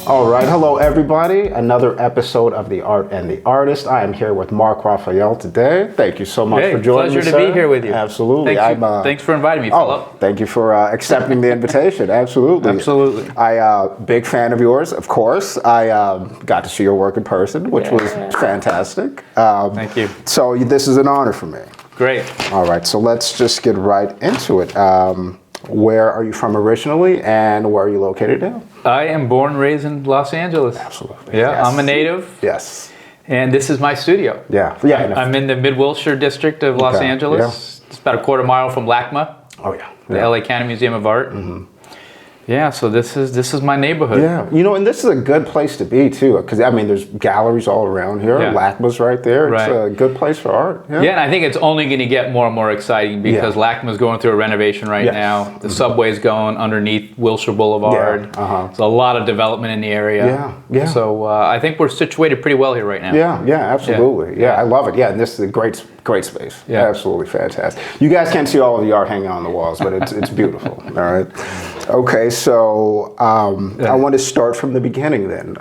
All right, hello everybody. Another episode of The Art and the Artist. I am here with Marc Raphael today. Thank you so much for joining me, Pleasure to be here with you. Absolutely. Thanks for inviting me, Philip. Thank you for accepting the invitation. Absolutely. Absolutely. Big fan of yours, of course. I got to see your work in person, which was fantastic. Thank you. So this is an honor for me. Great. All right, so let's just get right into it. Where are you from originally, and where are you located now? I am born and raised in Los Angeles. Absolutely. Yeah, Yes. I'm a native. Yes. And this is my studio. Yeah. I'm in the Mid-Wilshire district of Los Angeles. Yeah. It's about a quarter mile from LACMA, the LA County Museum of Art. Mm-hmm. Yeah, so this is my neighborhood. Yeah, and this is a good place to be too, because I mean, there's galleries all around here. Yeah. LACMA's right there. It's Right. a good place for art. Yeah, and I think it's only going to get more and more exciting because LACMA's going through a renovation right now. The subway's going underneath Wilshire Boulevard. Yeah. There's a lot of development in the area. Yeah. So I think we're situated pretty well here right now. Yeah, absolutely. Yeah, I love it. Yeah, and this is a great space. Yeah. Absolutely fantastic. You guys can't see all of the art hanging on the walls, but it's beautiful. All right. Okay, so I want to start from the beginning then.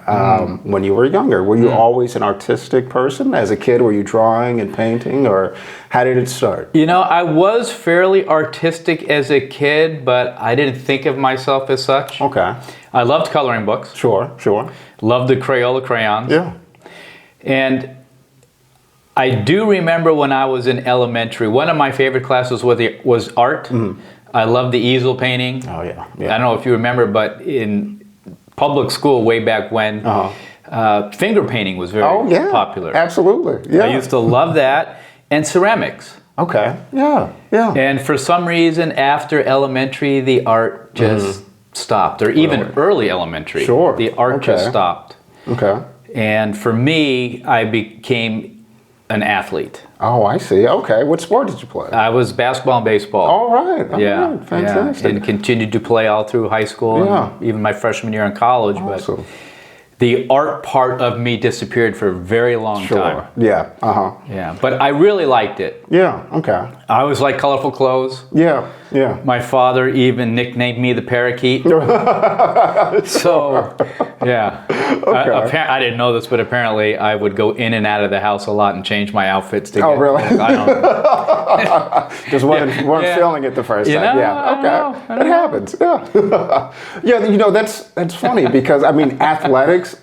When you were younger, were you always an artistic person? As a kid, were you drawing and painting, or how did it start? I was fairly artistic as a kid, but I didn't think of myself as such. Okay. I loved coloring books. Sure. Loved the Crayola crayons. Yeah. And I do remember when I was in elementary, one of my favorite classes was art. Mm-hmm. I loved the easel painting. Oh, yeah. I don't know if you remember, but in public school way back when, finger painting was very popular. Absolutely. Yeah. I used to love that. And ceramics. Okay. Yeah. And for some reason, after elementary, the art just stopped. Or even early elementary. Sure. The art just stopped. Okay. And for me, I became an athlete. Oh, I see. Okay. What sport did you play? I was basketball and baseball. All right. Fantastic. And continued to play all through high school and even my freshman year in college. Awesome. But the art part of me disappeared for a very long time. Yeah. Yeah. But I really liked it. Yeah. Okay. I always liked colorful clothes. Yeah. My father even nicknamed me the parakeet. So, yeah. Okay. I didn't know this, but apparently I would go in and out of the house a lot and change my outfits to get... really? I don't know. Just weren't feeling it the first time. Yeah. Okay. It happens. Yeah. Yeah. That's funny because I mean athletics.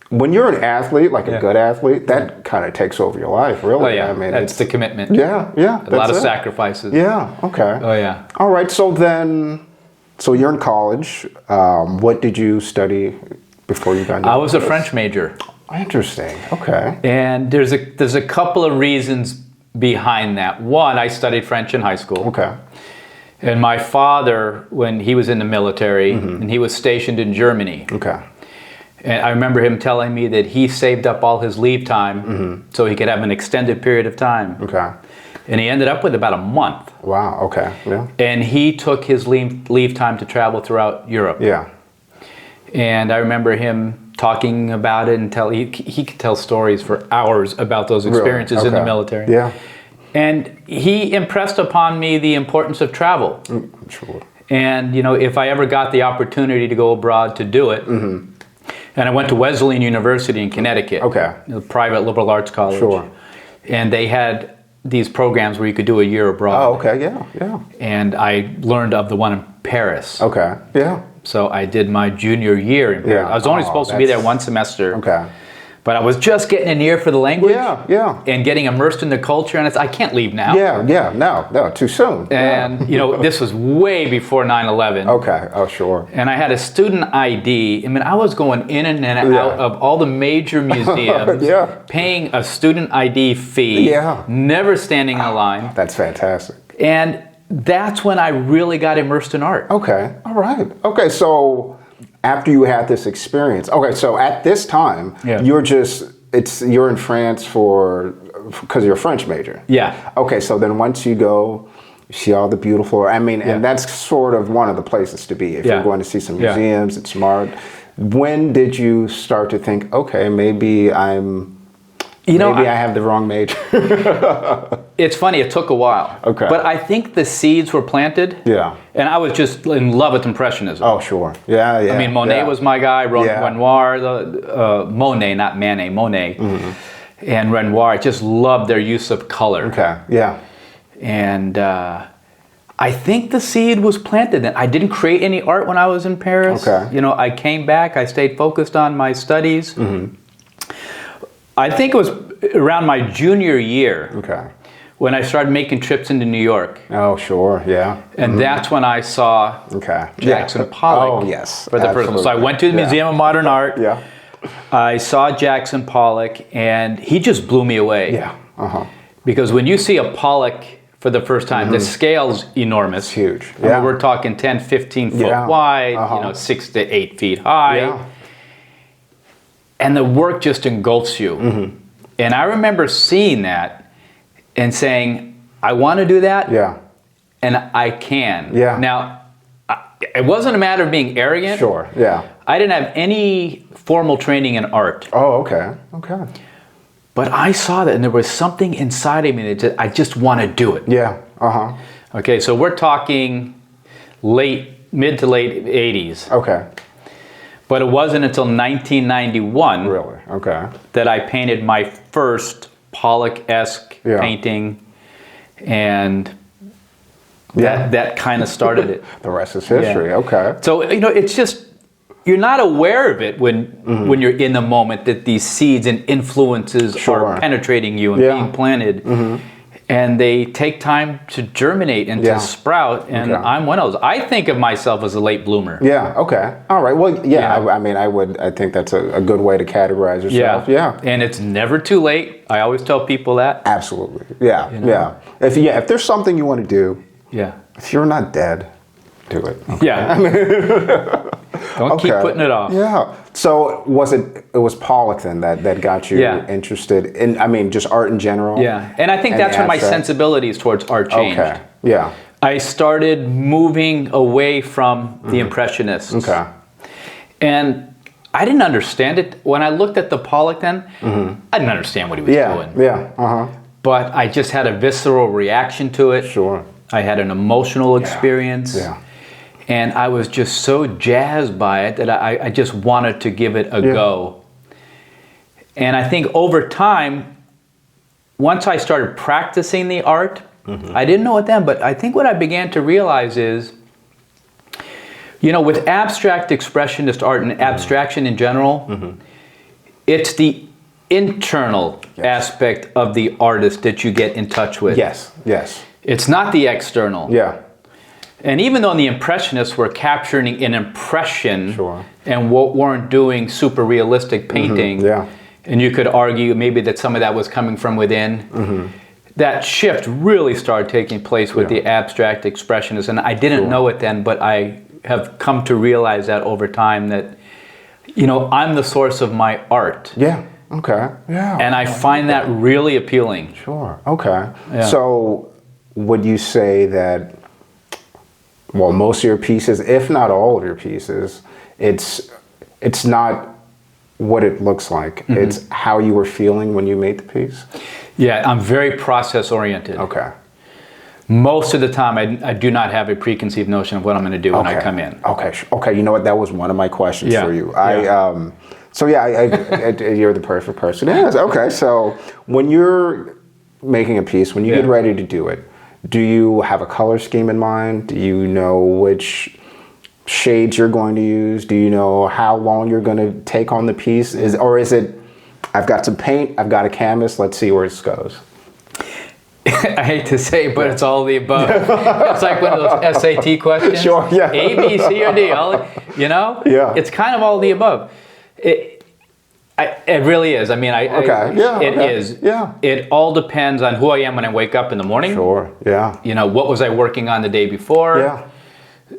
When you're an athlete, like a good athlete, that kind of takes over your life, really. Oh, yeah. I mean, that's the commitment. Yeah. A lot of sacrifices. Yeah. Okay. Oh, yeah. All right. So you're in college. What did you study before you got into I was a French major. Interesting. Okay. And there's a couple of reasons behind that. One, I studied French in high school. Okay. And my father, when he was in the military, and he was stationed in Germany. Okay. And I remember him telling me that he saved up all his leave time so he could have an extended period of time. Okay. And he ended up with about a month. Wow. Okay. Yeah. And he took his leave time to travel throughout Europe. Yeah. And I remember him talking about it and he could tell stories for hours about those experiences in the military. Yeah. And he impressed upon me the importance of travel. Sure. And, if I ever got the opportunity to go abroad to do it, and I went to Wesleyan University in Connecticut, a private liberal arts college. Sure. And they had these programs where you could do a year abroad. Oh, okay, yeah. And I learned of the one in Paris. Okay, yeah. So I did my junior year in Paris. Yeah. I was only supposed to be there one semester. Okay. But I was just getting an ear for the language. Yeah. And getting immersed in the culture. And I can't leave now. Yeah, no, too soon. And, this was way before 9/11. Okay, oh, sure. And I had a student ID. I mean, I was going in and out of all the major museums, paying a student ID fee, never standing in a line. That's fantastic. And that's when I really got immersed in art. Okay, all right. Okay, so after you had this experience, so at this time, you're in France because you're a French major. Yeah. Okay, so then once you go, you see all the beautiful, and that's sort of one of the places to be. If you're going to see some museums, it's smart. When did you start to think, okay, maybe I have the wrong major? it's funny, it took a while. Okay. But I think the seeds were planted. Yeah. And I was just in love with Impressionism. Oh, sure. Yeah, yeah. I mean, Monet was my guy, Yeah. Renoir, Monet, not Manet, Monet. And Renoir, I just loved their use of color. Okay, yeah. And I think the seed was planted then. I didn't create any art when I was in Paris. Okay. You know, I came back, I stayed focused on my studies. I think it was around my junior year when I started making trips into New York. Oh, sure, yeah. And that's when I saw Jackson Pollock for the first time. So I went to the Museum of Modern Art. Yeah. I saw Jackson Pollock, and he just blew me away. Yeah. Because when you see a Pollock for the first time, the scale's enormous. It's huge. I mean, we're talking 10, 15 foot wide, you know, 6 to 8 feet high. Yeah. And the work just engulfs you. And I remember seeing that and saying, I want to do that. Yeah. And I can. Yeah. Now, it wasn't a matter of being arrogant. Sure, yeah. I didn't have any formal training in art. Oh, okay, okay. But I saw that, and there was something inside of me that said, I just want to do it. Yeah, Okay, so we're talking mid to late 80s. Okay. But it wasn't until 1991 Really? Okay. that I painted my first Pollock-esque painting, and that kind of started it. The rest is history. Okay. So, you know, it's just, you're not aware of it when you're in the moment that these seeds and influences are penetrating you and being planted. And they take time to germinate and to sprout, and I'm one of those. I think of myself as a late bloomer. Yeah, okay. All right, well, I mean, I think that's a good way to categorize yourself. Yeah. And it's never too late. I always tell people that. Absolutely. Yeah, you know? If there's something you want to do, if you're not dead, do it. Okay. Yeah. Don't keep putting it off. Yeah. So it was Pollock then that got you interested in, I mean, just art in general? Yeah. And I think that's when my sensibilities towards art changed. Okay. Yeah. I started moving away from the Impressionists. Okay. And I didn't understand it. When I looked at the Pollock then, I didn't understand what he was doing. Yeah. But I just had a visceral reaction to it. Sure. I had an emotional experience. Yeah. And I was just so jazzed by it that I just wanted to give it a go. And I think over time, once I started practicing the art, I didn't know it then, but I think what I began to realize is, you know, with abstract expressionist art and abstraction in general, it's the internal aspect of the artist that you get in touch with. Yes. It's not the external. Yeah. And even though the Impressionists were capturing an impression and weren't doing super realistic painting, and you could argue maybe that some of that was coming from within, that shift really started taking place with the abstract expressionists. And I didn't know it then, but I have come to realize that over time that, you know, I'm the source of my art. Yeah. Okay. Yeah. And I find that really appealing. Sure. Okay. Yeah. So would you say that, well, most of your pieces, if not all of your pieces, it's not what it looks like. It's how you were feeling when you made the piece? Yeah, I'm very process oriented. Okay. Most of the time, I do not have a preconceived notion of what I'm going to do when I come in. Okay. You know what? That was one of my questions for you. You're the perfect person to ask. Okay. So when you're making a piece, when you get ready to do it, do you have a color scheme in mind? Do you know which shades you're going to use? Do you know how long you're going to take on the piece? Or is it, I've got some paint, I've got a canvas, let's see where this goes? I hate to say it, but it's all of the above. It's like one of those SAT questions. Sure, yeah. A, B, C, or D. You know? Yeah. It's kind of all of the above. It really is. I mean, it is. Yeah. It all depends on who I am when I wake up in the morning. Sure, yeah. You know, what was I working on the day before? Yeah.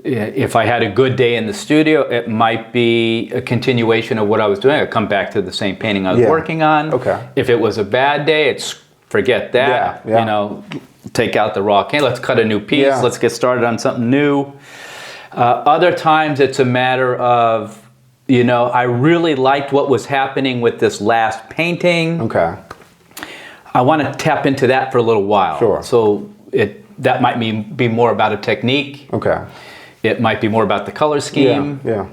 If I had a good day in the studio, it might be a continuation of what I was doing. I'd come back to the same painting I was working on. Okay. If it was a bad day, it's forget that. Yeah. You know, take out the raw cane. Let's cut a new piece. Yeah. Let's get started on something new. Other times it's a matter of, you know, I really liked what was happening with this last painting. Okay. I want to tap into that for a little while. Sure. So that might be more about a technique. Okay. It might be more about the color scheme. Yeah.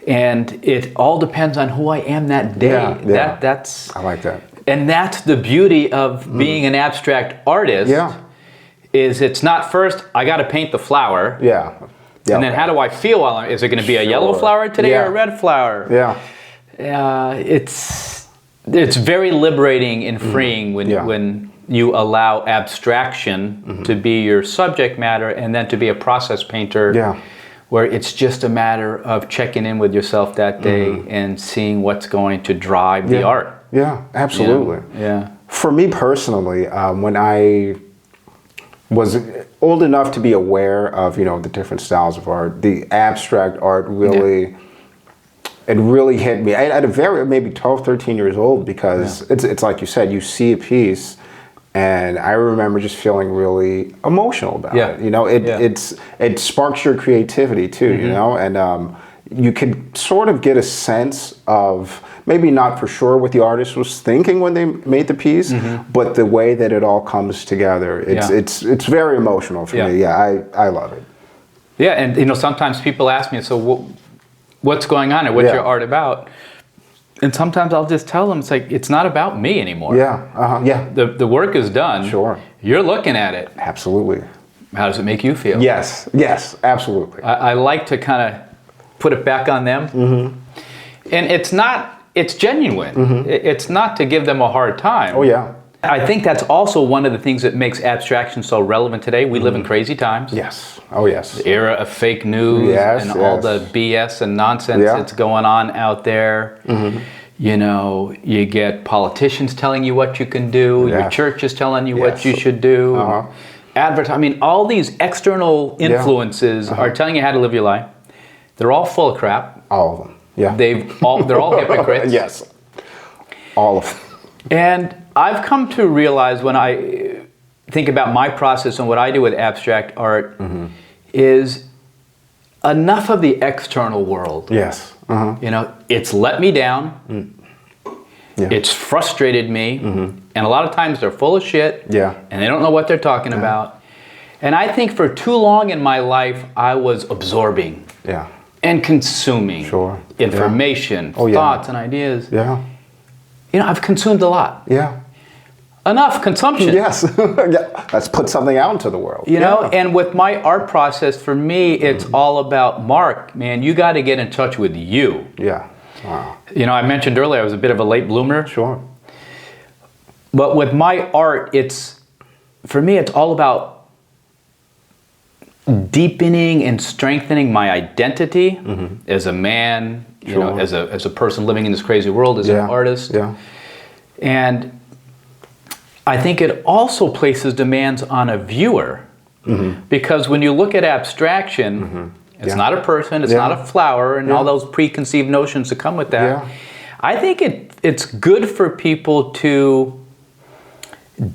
And it all depends on who I am that day. Yeah. That's I like that. And that's the beauty of being an abstract artist. Yeah. Is it's not first, I got to paint the flower. Yeah. And then how do I feel while is it going to be a yellow flower today or a red flower? Yeah. It's very liberating and freeing when you allow abstraction to be your subject matter and then to be a process painter where it's just a matter of checking in with yourself that day and seeing what's going to drive the art. Yeah, absolutely. Yeah. For me personally, when I was old enough to be aware of, the different styles of art, the abstract art really, it really hit me. At a very, maybe 12, 13 years old, because it's like you said, you see a piece, and I remember just feeling really emotional about it. It sparks your creativity too, and you could sort of get a sense of, maybe not for sure what the artist was thinking when they made the piece, but the way that it all comes together. It's very emotional for me. Yeah, I love it. Yeah, and sometimes people ask me, so what's going on and what's your art about? And sometimes I'll just tell them, it's not about me anymore. Yeah. The work is done. Sure. You're looking at it. Absolutely. How does it make you feel? Yes, absolutely. I like to kind of put it back on them. And it's genuine. It's not to give them a hard time. Oh, yeah. I think that's also one of the things that makes abstraction so relevant today. We live in crazy times. Yes. Oh, yes. The era of fake news and all the BS and nonsense that's going on out there. You get politicians telling you what you can do. Your church is telling you what you should do. All these external influences are telling you how to live your life. They're all full of crap. All of them. Yeah. They're all hypocrites. Yes. All of them. And I've come to realize when I think about my process and what I do with abstract art is enough of the external world. Yes. It's let me down. It's frustrated me. And a lot of times they're full of shit. And they don't know what they're talking about. And I think for too long in my life, I was absorbing. And consuming information, thoughts, and ideas. I've consumed a lot. Enough consumption. Yes. Let's put something out into the world. And with my art process, for me, it's all about, Mark, man, you got to get in touch with you. Wow. I mentioned earlier I was a bit of a late bloomer. Sure. But with my art, for me, it's all about deepening and strengthening my identity as a man, as a person living in this crazy world, as an artist. And I think it also places demands on a viewer, because when you look at abstraction, it's not a person, it's not a flower, and all those preconceived notions that come with that. I think it's good for people to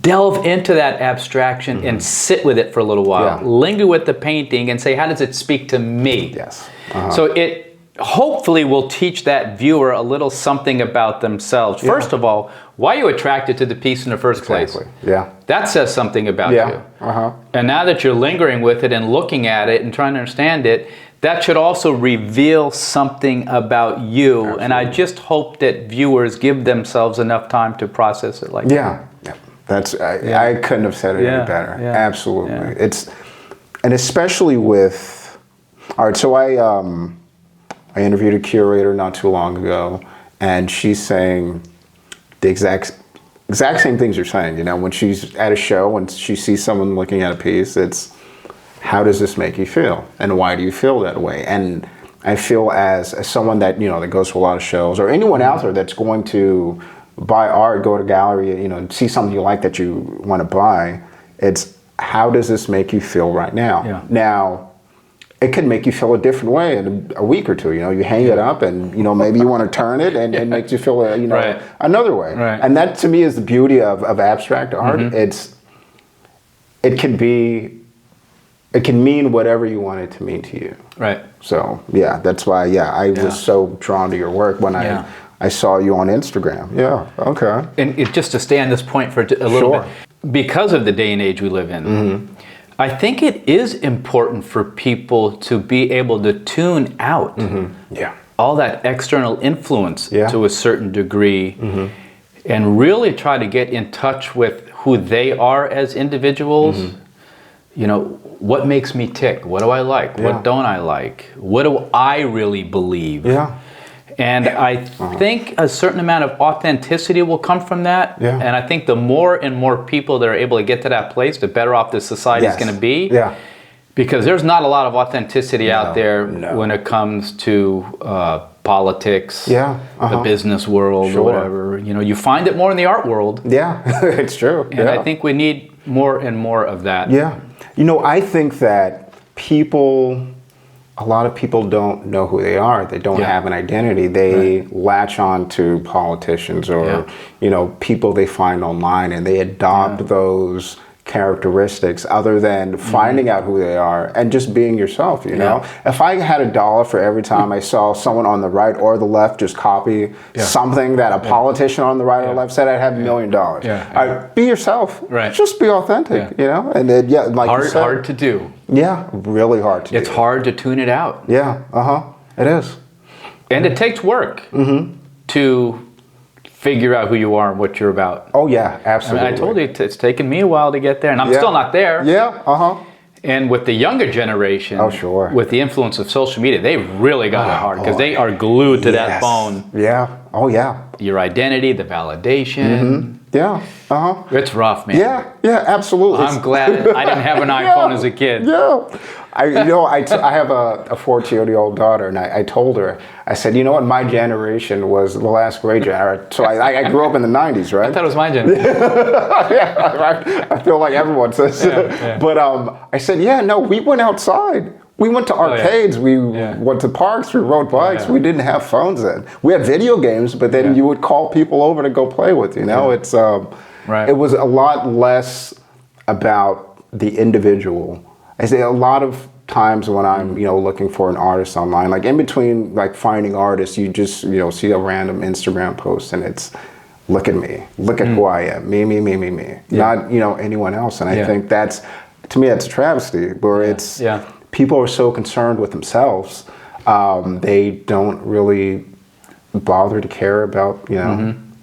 delve into that abstraction and sit with it for a little while. Linger with the painting and say, how does it speak to me? So it hopefully will teach that viewer a little something about themselves. First of all, why are you attracted to the piece in the first place? That says something about you. And now that you're lingering with it and looking at it and trying to understand it, that should also reveal something about you. And I just hope that viewers give themselves enough time to process it like that. I couldn't have said it any better. Absolutely. And especially with, all right, so I interviewed a curator not too long ago, and she's saying the exact same things you're saying. When she's at a show and she sees someone looking at a piece, it's, how does this make you feel? And why do you feel that way? And I feel as someone that, that goes to a lot of shows, or anyone out there that's going to buy art, go to a gallery, and see something you like that you want to buy, it's, how does this make you feel right now? Now, it could make you feel a different way in a week or two. You hang it up, and maybe you want to turn it, and it makes you feel another way. And that to me is the beauty of abstract art. It can mean whatever you want it to mean to you. So that's why I was so drawn to your work when I saw you on Instagram. Yeah. Okay. And just to stay on this point for a little Sure. bit, because of the day and age we live in, I think it is important for people to be able to tune out Yeah. all that external influence Yeah. to a certain degree and really try to get in touch with who they are as individuals. You know, what makes me tick? What do I like? Yeah. What don't I like? What do I really believe? Yeah. And I think a certain amount of authenticity will come from that. Yeah. And I think the more and more people that are able to get to that place, the better off the society is going to be. Yeah. Because there's not a lot of authenticity out there no. when it comes to politics, Yeah. the business world, Sure. or whatever. You know, you find it more in the art world. Yeah. It's true. And I think we need more and more of that. Yeah. You know, I think that a lot of people don't know who they are. They don't have an identity. They latch on to politicians or, you know, people they find online, and they adopt those characteristics other than finding out who they are and just being yourself, you know? If I had $1 for every time I saw someone on the right or the left just copy something that a politician on the right or left said, I'd have $1 million. Be yourself. Right. Just be authentic, you know? And then, like you said, hard to do. Yeah, really hard to do. It's hard to tune it out. Yeah, it is. And it takes work to figure out who you are and what you're about. Oh yeah, absolutely. I told you it's taken me a while to get there, and I'm still not there. Yeah, And with the younger generation, with the influence of social media, they really got it hard because they are glued to that phone. Yeah. Oh yeah. Your identity, the validation. Yeah. It's rough, man. Yeah, absolutely. I'm glad I didn't have an iPhone as a kid. Yeah. I have a 14-year-old daughter, and I told her, I said, you know what, my generation was the last great generation. So I grew up in the 90s, right? I thought it was my generation. I feel like everyone says But I said, we went outside. We went to arcades, we went to parks, we rode bikes, we didn't have phones then. We had video games, but then you would call people over to go play with, you know? It's it was a lot less about the individual. I say a lot of times when I'm, looking for an artist online, like in between like finding artists, you just, see a random Instagram post and it's, look at me, look at who I am, me, not, anyone else. And I think that's, to me, that's a travesty where it's, people are so concerned with themselves, they don't really bother to care about,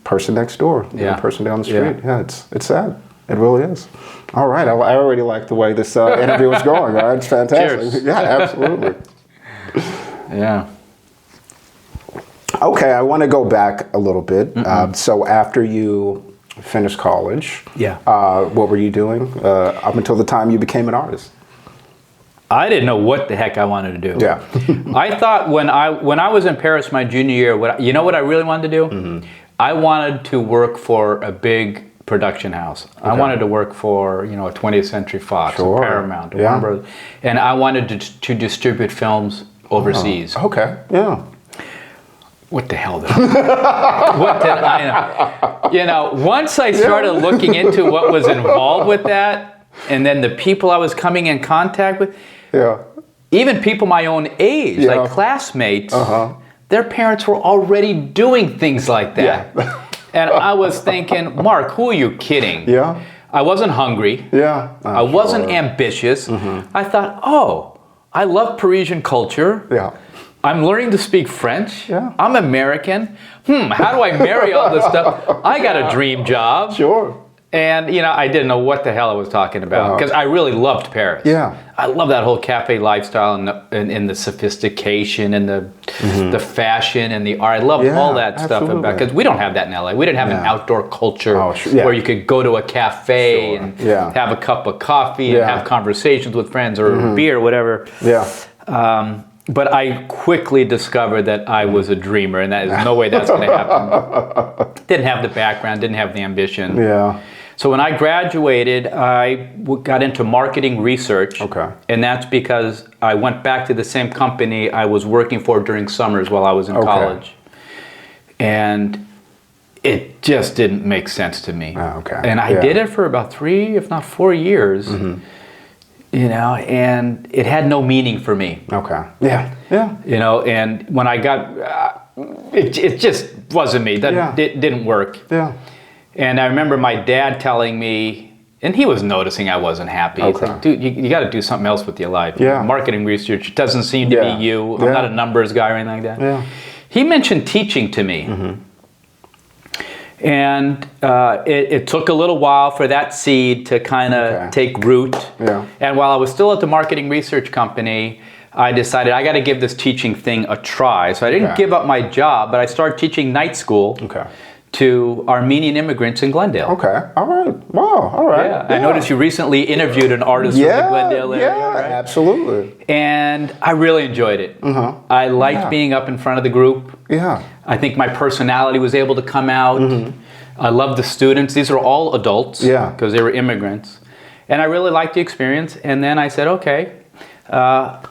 person next door, person down the street. Yeah, it's sad. It really is. All right, I already like the way this interview is going. All right, it's fantastic. Cheers. Yeah, absolutely. Yeah. Okay, I want to go back a little bit. So after you finished college, what were you doing up until the time you became an artist? I didn't know what the heck I wanted to do. Yeah. I thought when I was in Paris my junior year, what I really wanted to do? I wanted to work for a big production house. I wanted to work for, a 20th Century Fox, a Paramount, a Warner Brothers, and I wanted to distribute films overseas. Okay. Yeah. What the hell did I know? Once I started looking into what was involved with that, and then the people I was coming in contact with, even people my own age, like classmates, their parents were already doing things like that. And I was thinking, Mark, who are you kidding? Yeah. I wasn't hungry. Yeah. I wasn't ambitious. I thought, I love Parisian culture. Yeah. I'm learning to speak French. Yeah. I'm American. How do I marry all this stuff? I got a dream job. Sure. And, I didn't know what the hell I was talking about because I really loved Paris. Yeah. I love that whole cafe lifestyle and the sophistication and the fashion and the art. I love all that stuff about because we don't have that in LA. We didn't have an outdoor culture where you could go to a cafe and have a cup of coffee and have conversations with friends or beer or whatever. Yeah. But I quickly discovered that I was a dreamer and that is no way that's going to happen. Didn't have the background, didn't have the ambition. Yeah. So when I graduated, I got into marketing research. Okay. And that's because I went back to the same company I was working for during summers while I was in college. And it just didn't make sense to me. And I did it for about 3, if not 4 years. And it had no meaning for me. Okay. Yeah. Yeah. And when I got, it just wasn't me. It didn't work. Yeah. And I remember my dad telling me, and he was noticing I wasn't happy. He's like, dude, you got to do something else with your life. Yeah. Marketing research doesn't seem to be you. I'm not a numbers guy or anything like that. Yeah. He mentioned teaching to me. And it took a little while for that seed to kind of take root. Yeah. And while I was still at the marketing research company, I decided I got to give this teaching thing a try. So I didn't give up my job, but I started teaching night school to Armenian immigrants in Glendale. Okay. All right. Wow. All right. Yeah. I noticed you recently interviewed an artist from the Glendale area. Yeah, right? absolutely. And I really enjoyed it. I liked being up in front of the group. Yeah. I think my personality was able to come out. I loved the students. These are all adults because they were immigrants. And I really liked the experience. And then I said, okay, I'm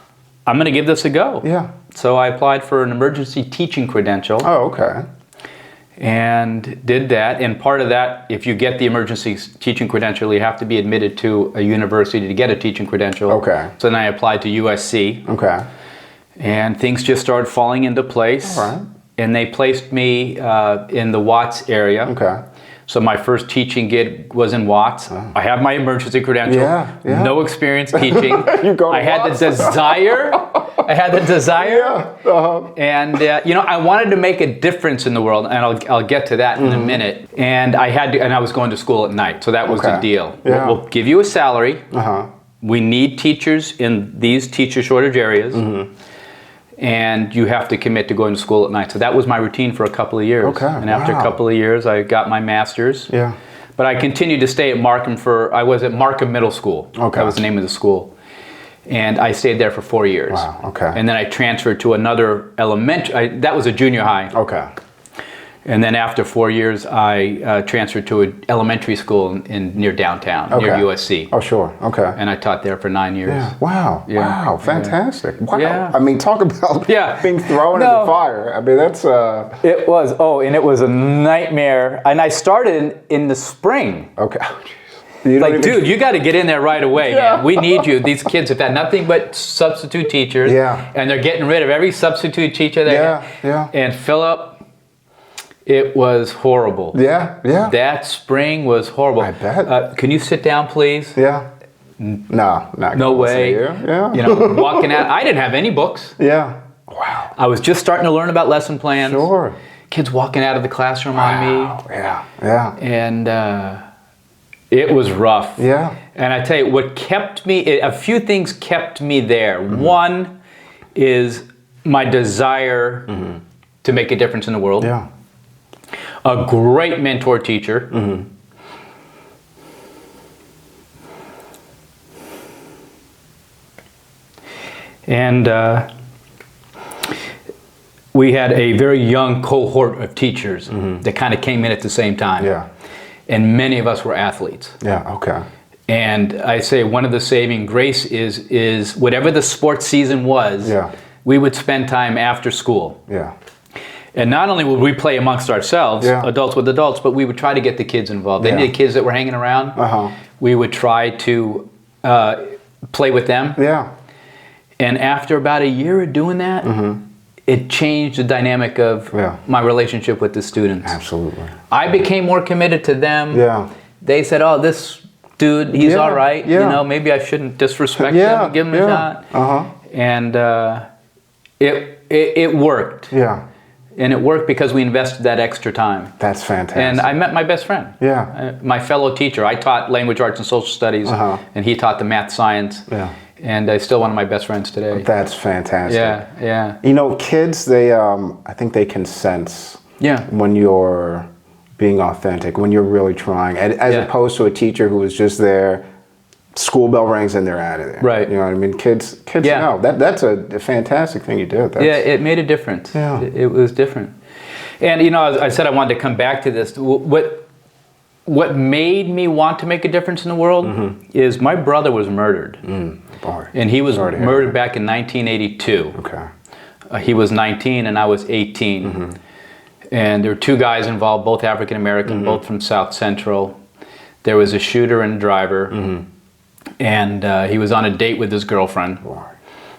going to give this a go. Yeah. So I applied for an emergency teaching credential. Oh, okay. And did that. And part of that, if you get the emergency teaching credential, you have to be admitted to a university to get a teaching credential. Okay. So then I applied to USC. Okay. And things just started falling into place. All right. And they placed me in the Watts area. Okay. So my first teaching gig was in Watts. I have my emergency credential. Yeah. No experience teaching. I had the desire. And I wanted to make a difference in the world, and I'll get to that in a minute. And I was going to school at night, so that was the deal. Yeah. We'll give you a salary. We need teachers in these teacher shortage areas. And you have to commit to going to school at night. So that was my routine for a couple of years. Okay. And after a couple of years, I got my master's. Yeah. But I continued to stay at Markham I was at Markham Middle School. Okay. That was the name of the school. And I stayed there for 4 years. Wow, okay. And then I transferred to another elementary, that was a junior high. Okay. And then after 4 years, I transferred to an elementary school near downtown, near USC. Oh, sure. Okay. And I taught there for 9 years. Yeah. Wow. Yeah. Wow. Fantastic. Wow. Yeah. I mean, talk about being thrown in the fire. I mean, that's... It was. Oh, and it was a nightmare. And I started in the spring. Okay. Dude, you got to get in there right away, man. We need you. These kids have had nothing but substitute teachers. Yeah. And they're getting rid of every substitute teacher they have. Yeah. And Philip, it was horrible. Yeah. That spring was horrible. I bet. Can you sit down, please? Yeah. No, not no way. Yeah. Walking out. I didn't have any books. Yeah. Wow. I was just starting to learn about lesson plans. Sure. Kids walking out of the classroom on me. Yeah. And it was rough. Yeah. And I tell you, a few things kept me there. One is my desire to make a difference in the world. Yeah. A great mentor teacher. And we had a very young cohort of teachers that kind of came in at the same time. Yeah. And many of us were athletes. Yeah, okay. And I say one of the saving grace is whatever the sports season was, we would spend time after school. Yeah. And not only would we play amongst ourselves, adults with adults, but we would try to get the kids involved. Any of the kids that were hanging around, we would try to play with them. Yeah. And after about a year of doing that, it changed the dynamic of my relationship with the students. Absolutely. I became more committed to them. Yeah. They said, oh, this dude, he's all right. Yeah. Maybe I shouldn't disrespect him and give him a shot. And it worked. Yeah. And it worked because we invested that extra time. That's fantastic. And I met my best friend. Yeah. My fellow teacher. I taught language arts and social studies, and he taught the math science. Yeah. And he's still one of my best friends today. That's fantastic. Yeah. Kids, they, I think they can sense when you're being authentic, when you're really trying, as opposed to a teacher who was just there, school bell rings and they're out of there. Right. You know what I mean? Kids know. That's a fantastic thing you did. It made a difference. Yeah. It was different. And, I said I wanted to come back to this. What made me want to make a difference in the world is my brother was murdered. Boy. And he was murdered back in 1982. Okay. He was 19 and I was 18. And there were two guys involved, both African American, both from South Central. There was a shooter and a driver. And he was on a date with his girlfriend.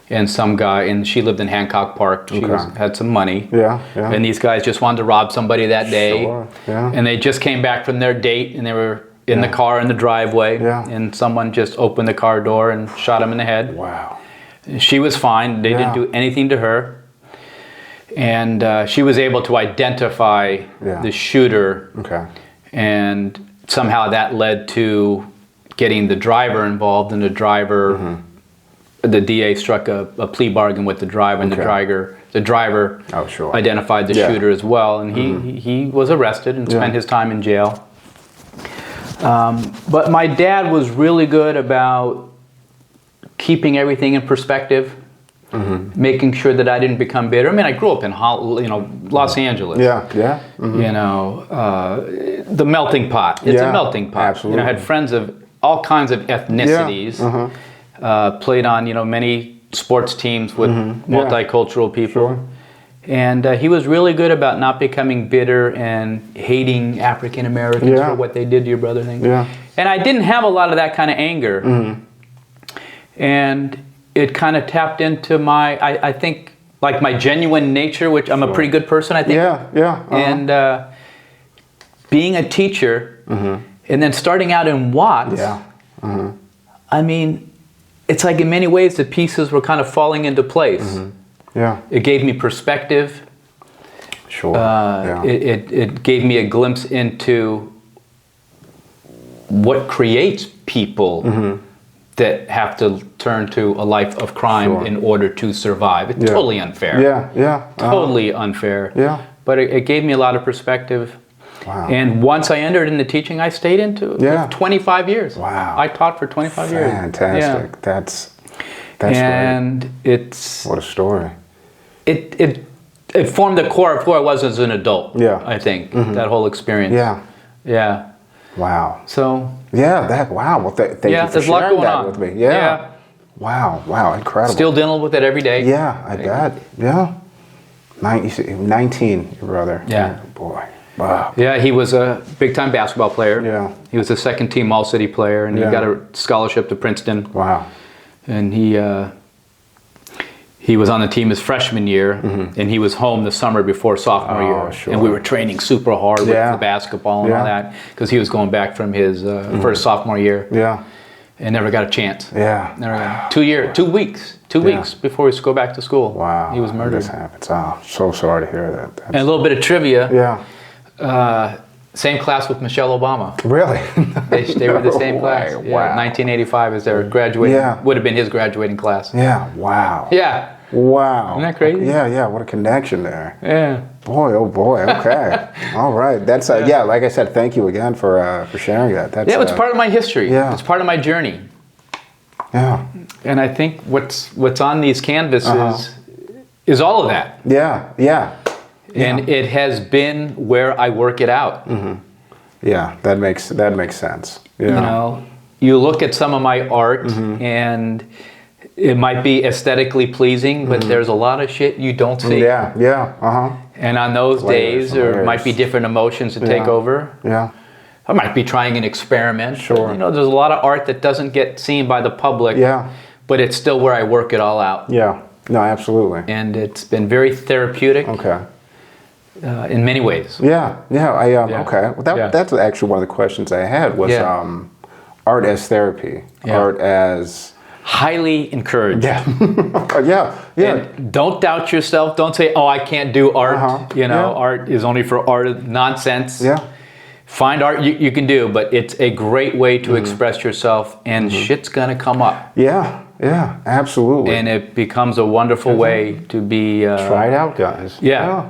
and some guy, and she lived in Hancock Park. She had some money. Yeah, yeah. And these guys just wanted to rob somebody that day. Sure, yeah. And they just came back from their date, and they were in the car in the driveway. Yeah. And someone just opened the car door and shot him in the head. Wow. She was fine. They didn't do anything to her. And she was able to identify the shooter. Okay. And somehow that led to getting the driver involved, and the driver, the DA struck a plea bargain with the driver, and the driver identified the shooter as well, and he was arrested and spent his time in jail. But my dad was really good about keeping everything in perspective, making sure that I didn't become bitter. I mean, I grew up in Los Angeles. Yeah, yeah. You know, the melting pot. It's a melting pot. Absolutely. You know, I had friends of all kinds of ethnicities. Played on many sports teams with multicultural people. Sure. And he was really good about not becoming bitter and hating African Americans for what they did to your brother. Yeah. And I didn't have a lot of that kind of anger. And it kind of tapped into my, I think, like my genuine nature, which I'm a pretty good person, I think. Yeah, yeah. And being a teacher and then starting out in Watts, I mean, it's like in many ways the pieces were kind of falling into place. Yeah. It gave me perspective. Sure. It gave me a glimpse into what creates people that have to turn to a life of crime in order to survive. It's totally unfair. Yeah, yeah. Totally unfair. Yeah. But it gave me a lot of perspective. Wow. And once I entered into teaching, I stayed into it for 25 years. Wow. I taught for 25 years. Fantastic. Yeah. That's and great. It's... What a story. It formed the core of who I was as an adult. Yeah. I think that whole experience. Yeah. Yeah. Wow. So. Yeah. Wow. Well, thank you for sharing that with me. Yeah. Wow. Wow. Incredible. Still dealing with it every day. Yeah. I bet. Yeah. 19, your brother. Yeah. Boy. Wow. Yeah. He was a big-time basketball player. Yeah. He was a second-team All-City player, and he got a scholarship to Princeton. Wow. And he was on the team his freshman year, and he was home the summer before sophomore year. Sure. And we were training super hard with the basketball and all that, because he was going back from his first sophomore year. Yeah. And never got a chance. Yeah. Never got 2 weeks before he was to go back to school. Wow. He was murdered. This happens. Oh, so sorry to hear that. And a little bit of trivia. Yeah. Same class with Michelle Obama. Really? They were the same class. Wow. Yeah, 1985 is their graduating. Yeah. Would have been his graduating class. Yeah. Wow. Yeah. Wow. Isn't that crazy? Yeah. What a connection there. Yeah. Boy, oh boy. Okay. All right. That's like I said, thank you again for sharing that. That's it's part of my history. Yeah. It's part of my journey. Yeah. And I think what's on these canvases is all of that. Yeah. Yeah. And it has been where I work it out. Yeah, that makes sense. Yeah. You know, you look at some of my art and it might be aesthetically pleasing, but there's a lot of shit you don't see. Yeah. And on those days, there might be different emotions to take over. Yeah. I might be trying an experiment. Sure. But, there's a lot of art that doesn't get seen by the public. Yeah. But it's still where I work it all out. Yeah. No, absolutely. And it's been very therapeutic. Okay. In many ways. Yeah. Okay. Well, that's actually one of the questions I had was art as therapy, art as highly encouraged. Yeah. And don't doubt yourself. Don't say, "Oh, I can't do art." Art is only for art. Nonsense. Yeah. Find art you can do, but it's a great way to express yourself, and shit's gonna come up. Yeah. Yeah. Absolutely. And it becomes a wonderful way to be. Try it out, guys. Yeah.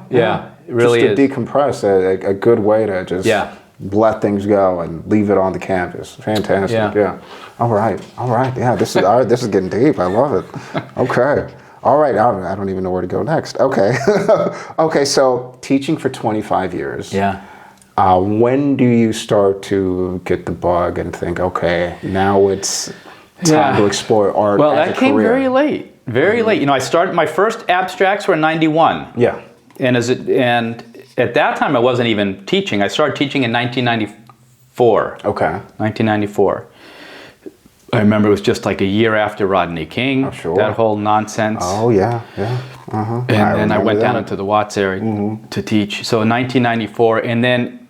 It really just to decompress, a good way to just let things go and leave it on the canvas. Fantastic. Yeah. All right. Yeah, this is getting deep. I love it. Okay. All right. I don't even know where to go next. Okay. Okay. So teaching for 25 years. Yeah. When do you start to get the bug and think, okay, now it's time to explore art? Well, as that a came career? very late. Very late. I started my first abstracts were in 91. Yeah. And at that time I wasn't even teaching. I started teaching in 1994. Okay. 1994. I remember it was just like a year after Rodney King. Oh, sure. That whole nonsense. Oh, yeah. Uh-huh. And then I went down into the Watts area to teach. So in 1994, and then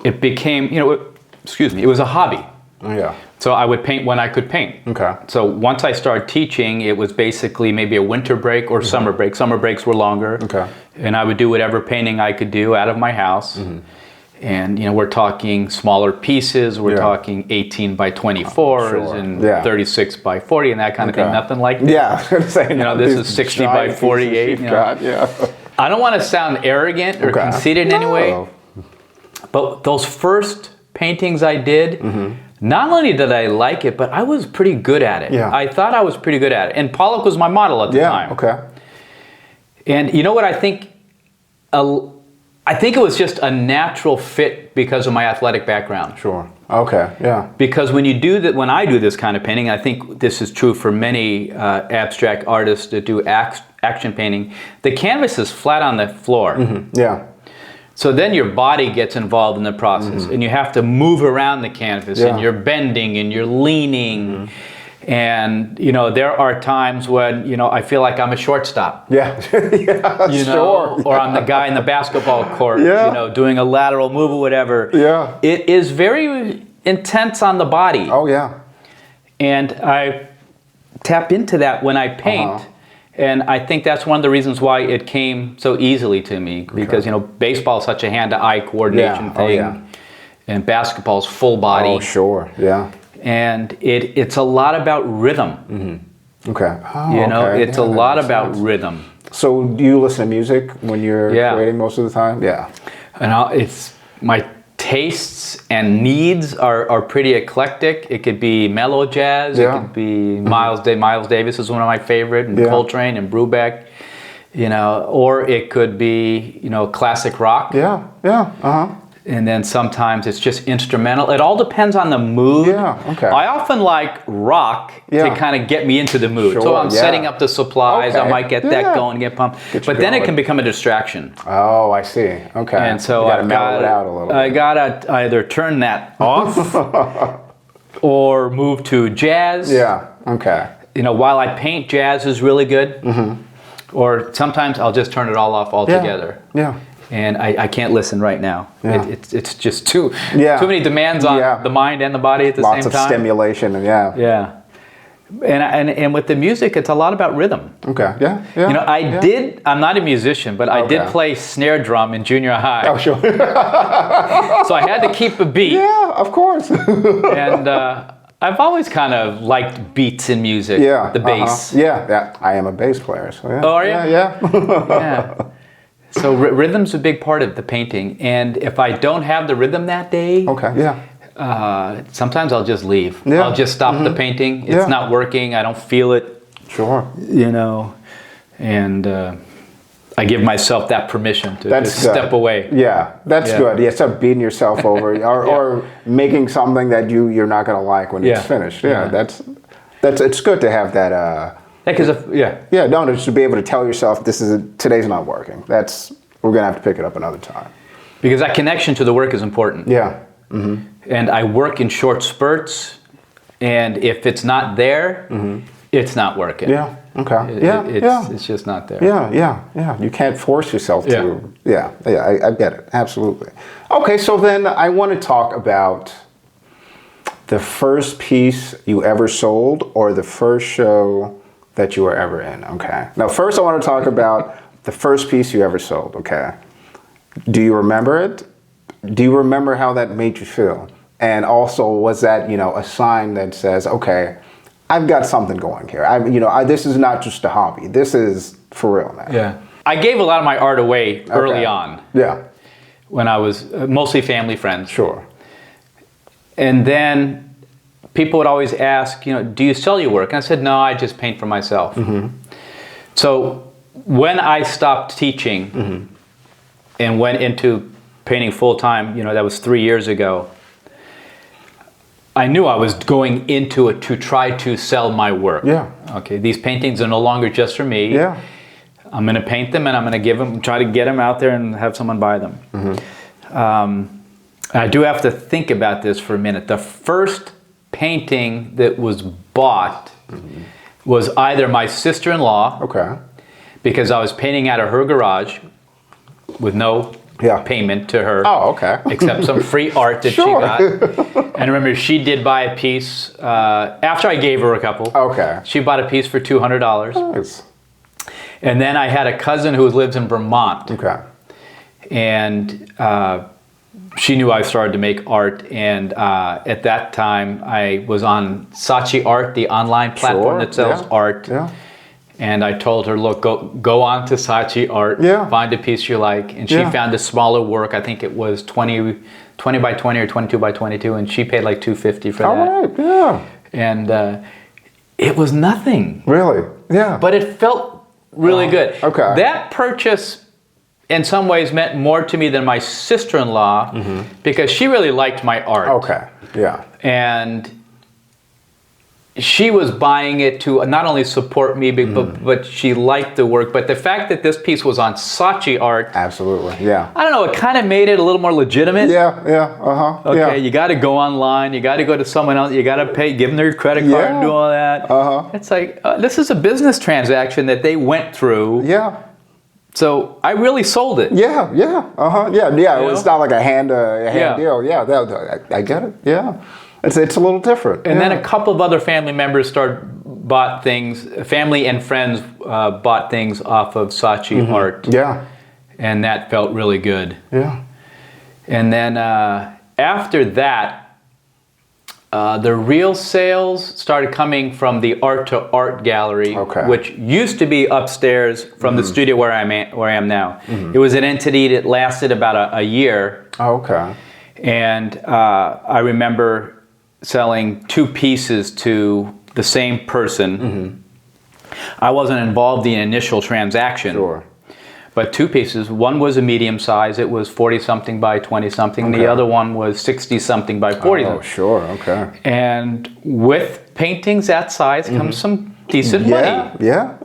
it became, it was a hobby. Oh, yeah. So I would paint when I could paint. Okay. So once I started teaching, it was basically maybe a winter break or summer break. Summer breaks were longer. Okay. And I would do whatever painting I could do out of my house. And we're talking smaller pieces. We're talking 18 by 24s and 36 by 40 and that kind of thing. Nothing like this. Yeah, I was going to say. This is 60 by 48. I don't want to sound arrogant or conceited in any way, but those first paintings I did, not only did I like it, but I was pretty good at it. Yeah. I thought I was pretty good at it. And Pollock was my model at the time. Okay. And you know what I think? I think it was just a natural fit because of my athletic background. Sure. Okay. Yeah. Because when I do this kind of painting, I think this is true for many abstract artists that do action painting, the canvas is flat on the floor. Yeah. So then your body gets involved in the process, and you have to move around the canvas, and you're bending and you're leaning. And there are times when I feel like I'm a shortstop. Yeah. Sure. Or I'm the guy in the basketball court. Doing a lateral move or whatever. Yeah. It is very intense on the body. Oh yeah. And I tap into that when I paint. And I think that's one of the reasons why it came so easily to me, because baseball is such a hand-to-eye coordination thing, and basketball's full body. Oh sure. Yeah. And it's a lot about rhythm. Okay. It's a lot about rhythm. So do you listen to music when you're creating most of the time? Yeah. And it's my tastes and needs are pretty eclectic. It could be mellow jazz. It could be Miles Davis is one of my favorite, and Coltrane and Brubeck. Or it could be classic rock. Yeah. Yeah. And then sometimes it's just instrumental. It all depends on the mood. Yeah, okay. I often like rock to kind of get me into the mood. Sure, so I'm setting up the supplies. I might get that going, get pumped. But then it can become a distraction. Oh, I see. Okay. And so I gotta either turn that off or move to jazz. Yeah. Okay. While I paint, jazz is really good. Or sometimes I'll just turn it all off altogether. Yeah. And I can't listen right now. It's just too many demands on the mind and the body at the same time. Lots of stimulation and Yeah. And with the music, it's a lot about rhythm. Okay. Yeah. I'm not a musician, but I did play snare drum in junior high. Oh, sure. So I had to keep a beat. Yeah, of course. And I've always kind of liked beats in music. Yeah. The bass. Yeah. I am a bass player. So yeah. Oh, are you? Yeah. Yeah. So rhythm's a big part of the painting, and if I don't have the rhythm that day, sometimes I'll just leave. Yeah. I'll just stop the painting. It's not working. I don't feel it. Sure. And I give myself that permission to step away. Yeah, that's good. Yeah, stop beating yourself over or making something that you're not going to like when it's finished. Yeah, that's it's good to have that. Just to be able to tell yourself today's not working. We're gonna have to pick it up another time. Because that connection to the work is important. Yeah. And I work in short spurts, and if it's not there, it's not working. Yeah. Okay. It's just not there. Yeah. You can't force yourself to. Yeah. I get it. Absolutely. Okay, so then I want to talk about the first piece you ever sold or the first show that you were ever in. Okay. Now, first I want to talk about the first piece you ever sold. Okay. Do you remember it? Do you remember how that made you feel? And also, was that a sign that says, okay, I've got something going here. This is not just a hobby. This is for real now. Yeah. I gave a lot of my art away early on. Yeah. When I was mostly family friends. Sure. And then people would always ask, do you sell your work? And I said, no, I just paint for myself. So when I stopped teaching and went into painting full time, that was 3 years ago, I knew I was going into it to try to sell my work. Yeah. Okay, these paintings are no longer just for me. Yeah. I'm going to paint them and I'm going to try to get them out there and have someone buy them. I do have to think about this for a minute. The first painting that was bought was either my sister-in-law, Okay. because I was painting out of her garage with no payment to her. Oh, okay. Except some free art that she got. And remember, she did buy a piece after I gave her a couple. Okay. She bought a piece for $200. Nice. And then I had a cousin who lives in Vermont. Okay. And she knew I started to make art. And at that time, I was on Saatchi Art, the online platform that sells art. Yeah. And I told her, look, go on to Saatchi Art, find a piece you like. And she found a smaller work. I think it was 20 by 20 or 22 by 22. And she paid like $250 for that. All right, yeah. And it was nothing. Really? Yeah. But it felt really good. Okay. That purchase, in some ways, meant more to me than my sister-in-law because she really liked my art. Okay, yeah. And she was buying it to not only support me, but she liked the work. But the fact that this piece was on Saatchi Art, Absolutely, yeah. I don't know, it kind of made it a little more legitimate. Yeah, Okay, you got to go online, you got to go to someone else, you got to pay, give them their credit card and do all that. It's like, this is a business transaction that they went through. Yeah. So I really sold it. Yeah. It's not like a hand deal. Yeah, I get it. Yeah. It's a little different. And then a couple of other family members bought things, family and friends bought things off of Saatchi Art. Yeah. And that felt really good. Yeah. And then after that, the real sales started coming from the Art to Art gallery, which used to be upstairs from the studio where I am now. It was an entity that lasted about a year. Okay. And I remember selling 2 pieces to the same person. I wasn't involved in the initial transaction. Sure. But 2 pieces. One was a medium size. It was 40-something by 20-something. Okay. The other one was 60-something by 40. Oh, sure. Okay. And with paintings that size comes some decent money. Yeah.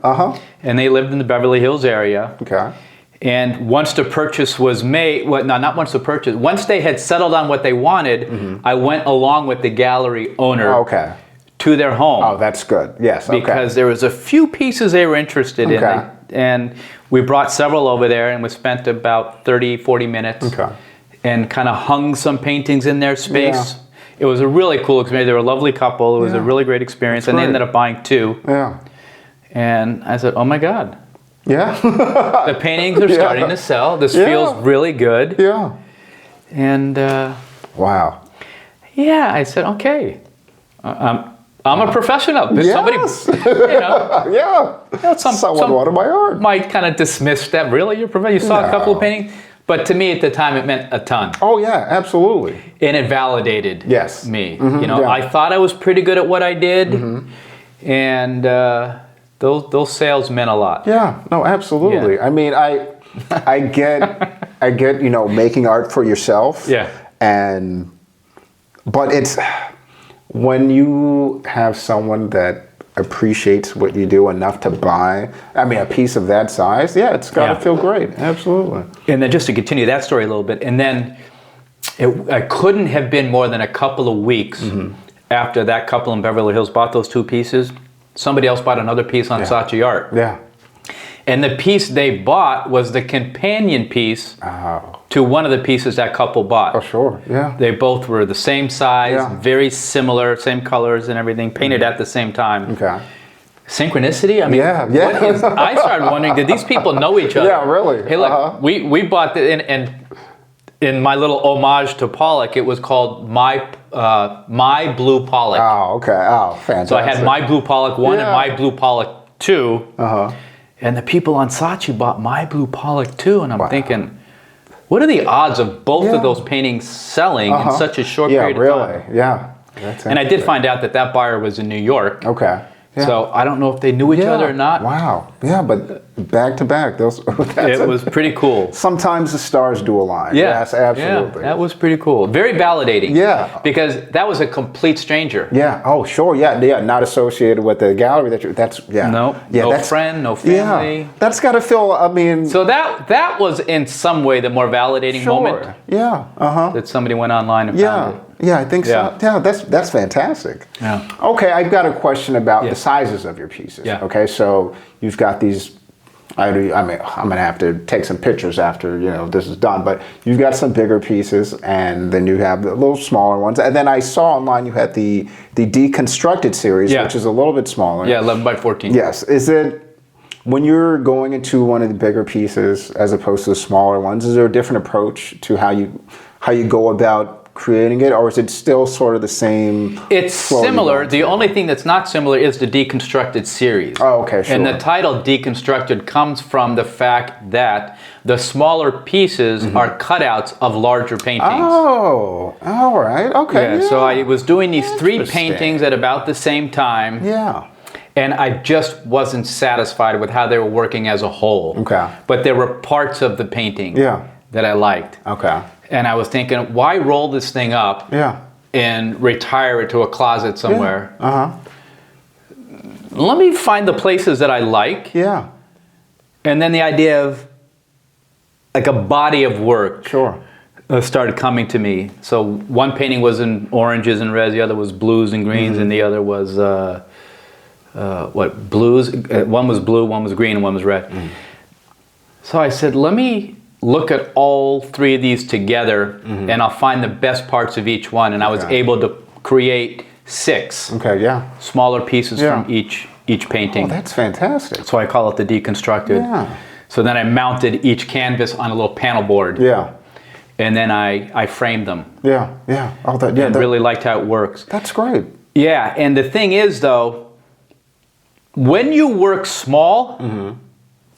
And they lived in the Beverly Hills area. Okay. And once the purchase was made, not once the purchase, once they had settled on what they wanted, I went along with the gallery owner to their home. Oh, that's good. Yes. Because there was a few pieces they were interested in. And we brought several over there and we spent about 30, 40 minutes and kind of hung some paintings in their space. Yeah. It was a really cool experience. They were a lovely couple. It was a really great experience. And they ended up buying 2. Yeah. And I said, oh my God. Yeah. The paintings are starting to sell. This feels really good. Yeah. And wow. Yeah, I said, okay. I'm a professional. Somebody, someone wanted my art. Might kind of dismiss that. Really, you're professional. You saw a couple of paintings, but to me at the time it meant a ton. Oh yeah, absolutely. And it validated me. I thought I was pretty good at what I did, and those sales meant a lot. Yeah, no, absolutely. Yeah. I mean, I get making art for yourself. Yeah. But it's when you have someone that appreciates what you do enough to buy, a piece of that size, it's got to feel great. Absolutely. And then just to continue that story a little bit, and then I couldn't have been more than a couple of weeks after that couple in Beverly Hills bought those 2 pieces. Somebody else bought another piece on Saatchi Art. Yeah. And the piece they bought was the companion piece to one of the pieces that couple bought. Oh, sure, yeah. They both were the same size, very similar, same colors and everything, painted at the same time. Okay. Synchronicity? I mean, I started wondering, did these people know each other? Yeah, really. Hey, look, we bought it, and in my little homage to Pollock, it was called My Blue Pollock. Oh, okay. Oh, fantastic. So I had My Blue Pollock 1 and My Blue Pollock 2. And the people on Saatchi bought My Blue Pollock 2, and I'm thinking, what are the odds of both of those paintings selling in such a short period of time? Yeah, and I did find out that buyer was in New York. Okay. Yeah. So I don't know if they knew each other or not. Wow. Yeah, but back to back, it was pretty cool. Sometimes the stars do align. Yeah. Yes, absolutely. Yeah, that was pretty cool. Very validating. Yeah. Because that was a complete stranger. Yeah. Oh, sure. Yeah. Not associated with the gallery. No friend, no family. Yeah. That's got to feel. So that was in some way the more validaing moment. Yeah. That somebody went online and found it. Yeah, I think so. Yeah, that's fantastic. Yeah. Okay, I've got a question about the sizes of your pieces. Yeah. Okay, so you've got these. I mean, I'm gonna have to take some pictures after this is done. But you've got some bigger pieces, and then you have the little smaller ones. And then I saw online you had the deconstructed series, which is a little bit smaller. Yeah, 11 by 14. Yes. Is it when you're going into one of the bigger pieces as opposed to the smaller ones? Is there a different approach to how you go about creating it, or is it still sort of the same? It's similar. The only thing that's not similar is the deconstructed series. Oh, okay, sure. And the title deconstructed comes from the fact that the smaller pieces are cutouts of larger paintings. Oh, all right, okay. Yeah, so I was doing these 3 paintings at about the same time. Yeah. And I just wasn't satisfied with how they were working as a whole. Okay. But there were parts of the painting that I liked. Okay. And I was thinking, why roll this thing up and retire it to a closet somewhere? Yeah. Uh-huh. Let me find the places that I like. Yeah. And then the idea of like a body of work started coming to me. So one painting was in oranges and reds, the other was blues and greens, and the other was blues. One was blue, one was green, and one was red. So I said, let me look at all 3 of these together, and I'll find the best parts of each one. And I was able to create 6 smaller pieces from each painting. Oh, that's fantastic. So I call it the deconstructed. Yeah. So then I mounted each canvas on a little panel board. Yeah. And then I framed them. Yeah, yeah. Oh, and really liked how it works. That's great. Yeah, and the thing is, though, when you work small,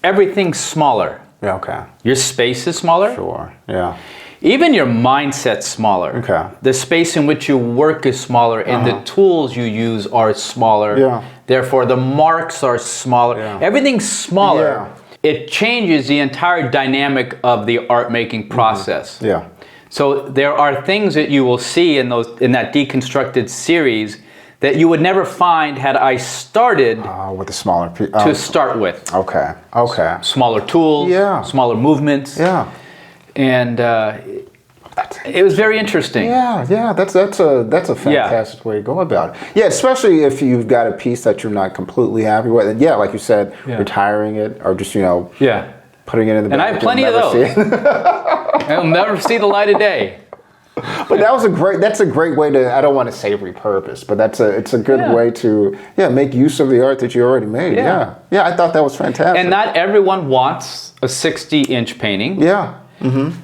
everything's smaller. Yeah, okay. Your space is smaller. Sure, yeah. Even your mindset's smaller. Okay. The space in which you work is smaller, and the tools you use are smaller. Yeah. Therefore, the marks are smaller. Yeah. Everything's smaller. Yeah. It changes the entire dynamic of the art making process. Yeah. So there are things that you will see in that deconstructed series that you would never find had I started with a smaller piece to start with. Okay. Okay. Smaller tools, smaller movements. Yeah. And it was very interesting. Yeah, yeah, that's a fantastic way to go about it. Yeah, especially if you've got a piece that you're not completely happy with. And yeah, like you said, retiring it or just putting it in the. And I have plenty of those. It'll never see the light of day. But that's a great way to, I don't want to say repurpose, but it's a good way to make use of the art that you already made. Yeah. Yeah, I thought that was fantastic. And not everyone wants a 60-inch painting. Yeah.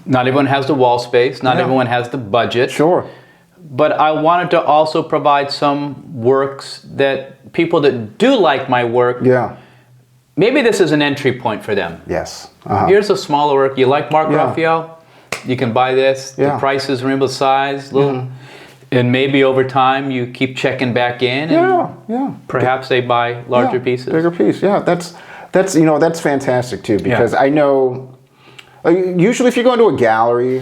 Not everyone has the wall space. Not everyone has the budget. Sure. But I wanted to also provide some works that people that do like my work, maybe this is an entry point for them. Yes. Here's a smaller work. You like Marc Raphael? You can buy this. The price is reasonable size. And maybe over time you keep checking back in. And perhaps they buy larger pieces. Bigger piece. Yeah, that's fantastic too, because I know. Usually if you go into a gallery,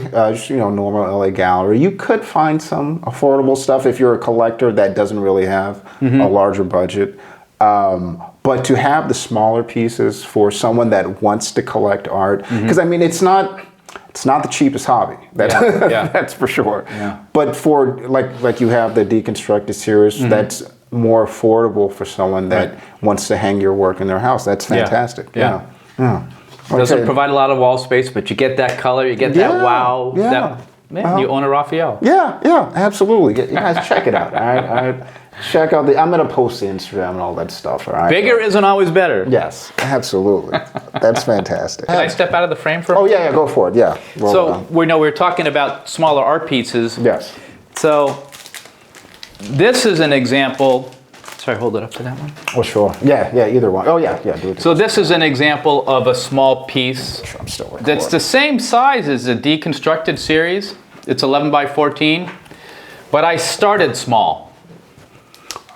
normal LA gallery, you could find some affordable stuff if you're a collector that doesn't really have a larger budget. But to have the smaller pieces for someone that wants to collect art, because I mean, it's not the cheapest hobby. That's for sure. Yeah. But for like you have the deconstructed series, that's more affordable for someone that wants to hang your work in their house. That's fantastic. Yeah. Doesn't provide a lot of wall space, but you get that color, you get that wow. You own a Raphael. Yeah, absolutely. You guys check it out. All right. Check out I'm gonna post the Instagram and all that stuff. All right. Bigger isn't always better. Yes, absolutely. That's fantastic. Can I step out of the frame for a minute? Yeah, go for it. Yeah. Well, so we're talking about smaller art pieces. Yes. So this is an example. Sorry, hold it up to that one. Oh, sure. Yeah, either one. Oh, yeah, do it. So this is an example of a small piece I'm still recording. That's the same size as the deconstructed series. It's 11 by 14, but I started small.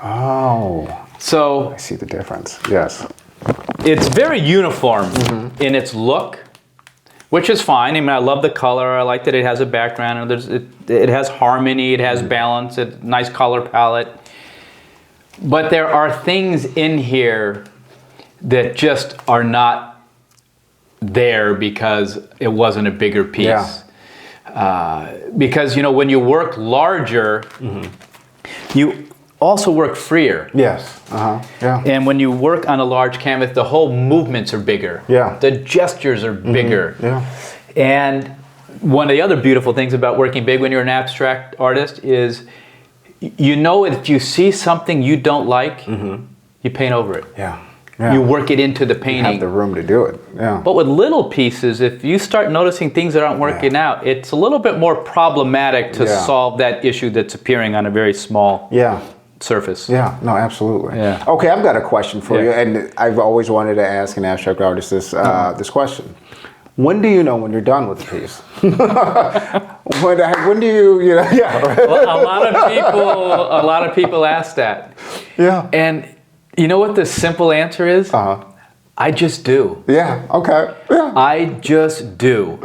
Oh. So I see the difference. Yes. It's very uniform in its look, which is fine. I mean, I love the color. I like that it has a background. It has harmony. It has balance. It's a nice color palette. But there are things in here that just are not there because it wasn't a bigger piece. Because, when you work larger, you also work freer. Yes. Yeah. And when you work on a large canvas, the whole movements are bigger. Yeah. The gestures are bigger. Yeah. And one of the other beautiful things about working big when you're an abstract artist is, if you see something you don't like, you paint over it. Yeah. You work it into the painting. You have the room to do it. Yeah. But with little pieces, if you start noticing things that aren't working out, it's a little bit more problematic to solve that issue that's appearing on a very small surface. Yeah, no, absolutely. Yeah. Okay, I've got a question for you, and I've always wanted to ask an abstract artist this question. When do you know when you're done with the piece? when do you Well, a lot of people ask that. Yeah. And you know what the simple answer is? I just do. Yeah, okay. Yeah. I just do.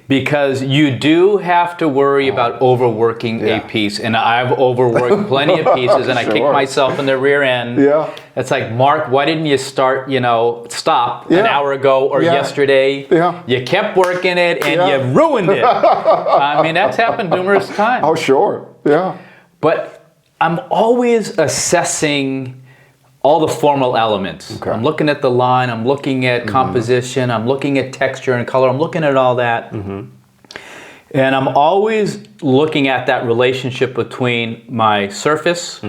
Because you do have to worry about overworking a piece. And I've overworked plenty of pieces, and I kick myself in the rear end. Yeah. It's like, Mark, why didn't you stop an hour ago or yesterday? Yeah. You kept working it, and you ruined it. I mean, that's happened numerous times. Oh, sure. Yeah. But I'm always assessing all the formal elements. Okay. I'm looking at the line, I'm looking at composition, I'm looking at texture and color, I'm looking at all that. And I'm always looking at that relationship between my surface,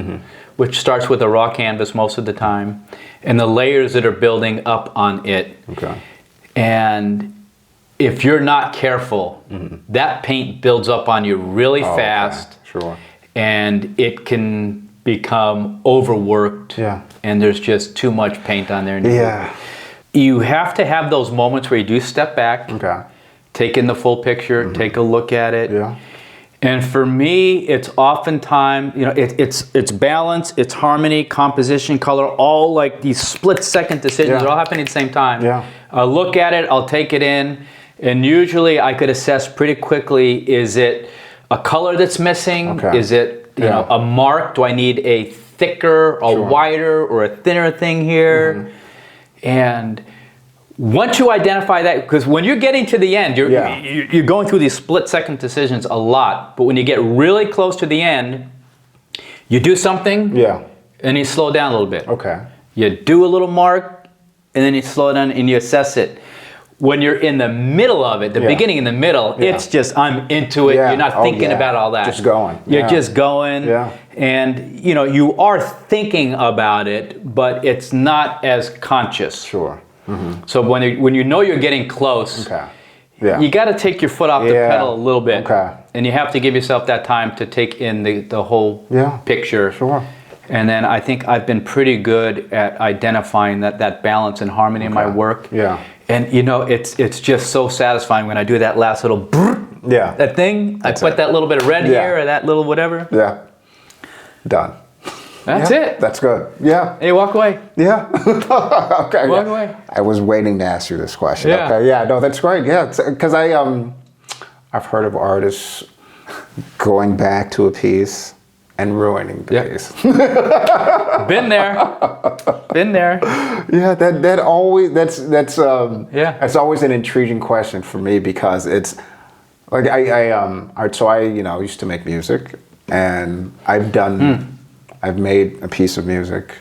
which starts with a raw canvas most of the time, and the layers that are building up on it. Okay. And if you're not careful, that paint builds up on you really fast. Okay. Sure. And it can become overworked, and there's just too much paint on there. You have to have those moments where you do step back, take in the full picture, take a look at it. And for me, it's oftentimes, it's balance, it's harmony, composition, color, all like these split-second decisions are all happening at the same time. I'll look at it, I'll take it in, and usually I could assess pretty quickly, is it a color that's missing? Is it a mark? Do I need a thicker, a wider, or a thinner thing here? And once you identify that, because when you're getting to the end, you're going through these split-second decisions a lot. But when you get really close to the end, you do something, and you slow down a little bit. You do a little mark, and then you slow down and you assess it. When you're in the middle of it, the beginning and the middle, it's just, I'm into it. You're not thinking about all that. Just going. You're just going. And, you are thinking about it, but it's not as conscious. Sure. So when you know you're getting close, you got to take your foot off the pedal a little bit. And you have to give yourself that time to take in the whole picture. Sure. And then I think I've been pretty good at identifying that balance and harmony in my work. And it's just so satisfying when I do that last little that thing. I put that little bit of red here or that little whatever. Done. That's it. That's good. Hey, walk away. Okay. Walk away. I was waiting to ask you this question. Yeah. No, that's great. Because I've heard of artists going back to a piece and ruining the piece. Been there. Yeah, that always that's always an intriguing question for me, because it's like I used to make music, and I've made a piece of music,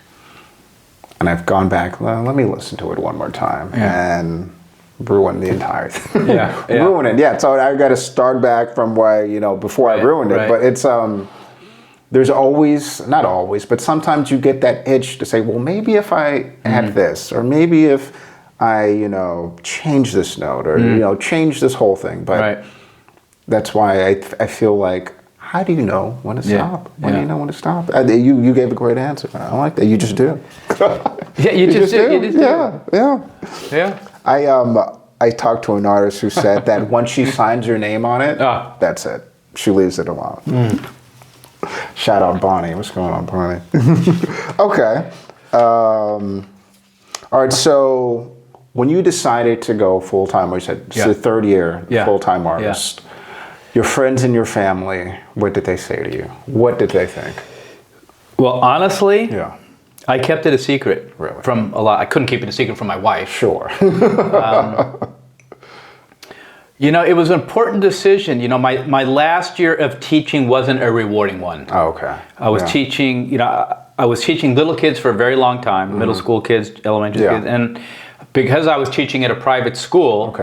and I've gone back, let me listen to it one more time, and ruin the entire thing. Ruin it. So I've got to start back from where before I ruined it. But it's there's always, not always, but sometimes you get that itch to say, well, maybe if I add this, or maybe if I, change this note, or, change this whole thing. But that's why I feel like, how do you know when to stop? When do you know when to stop? You gave a great answer. I like that. You just do. You just do. Yeah. I talked to an artist who said that once she signs her name on it, that's it. She leaves it alone. Shout out Bonnie. What's going on, Bonnie? Okay. All right. So when you decided to go full-time, you said it's the third year full-time artist, your friends and your family, what did they say to you? What did they think? Well, honestly, I kept it a secret from a lot. I couldn't keep it a secret from my wife. Sure. You know, it was an important decision. You know, my last year of teaching wasn't a rewarding one. Oh, okay. I was teaching, you know, I was teaching little kids for a very long time, middle school kids, elementary kids, and because I was teaching at a private school,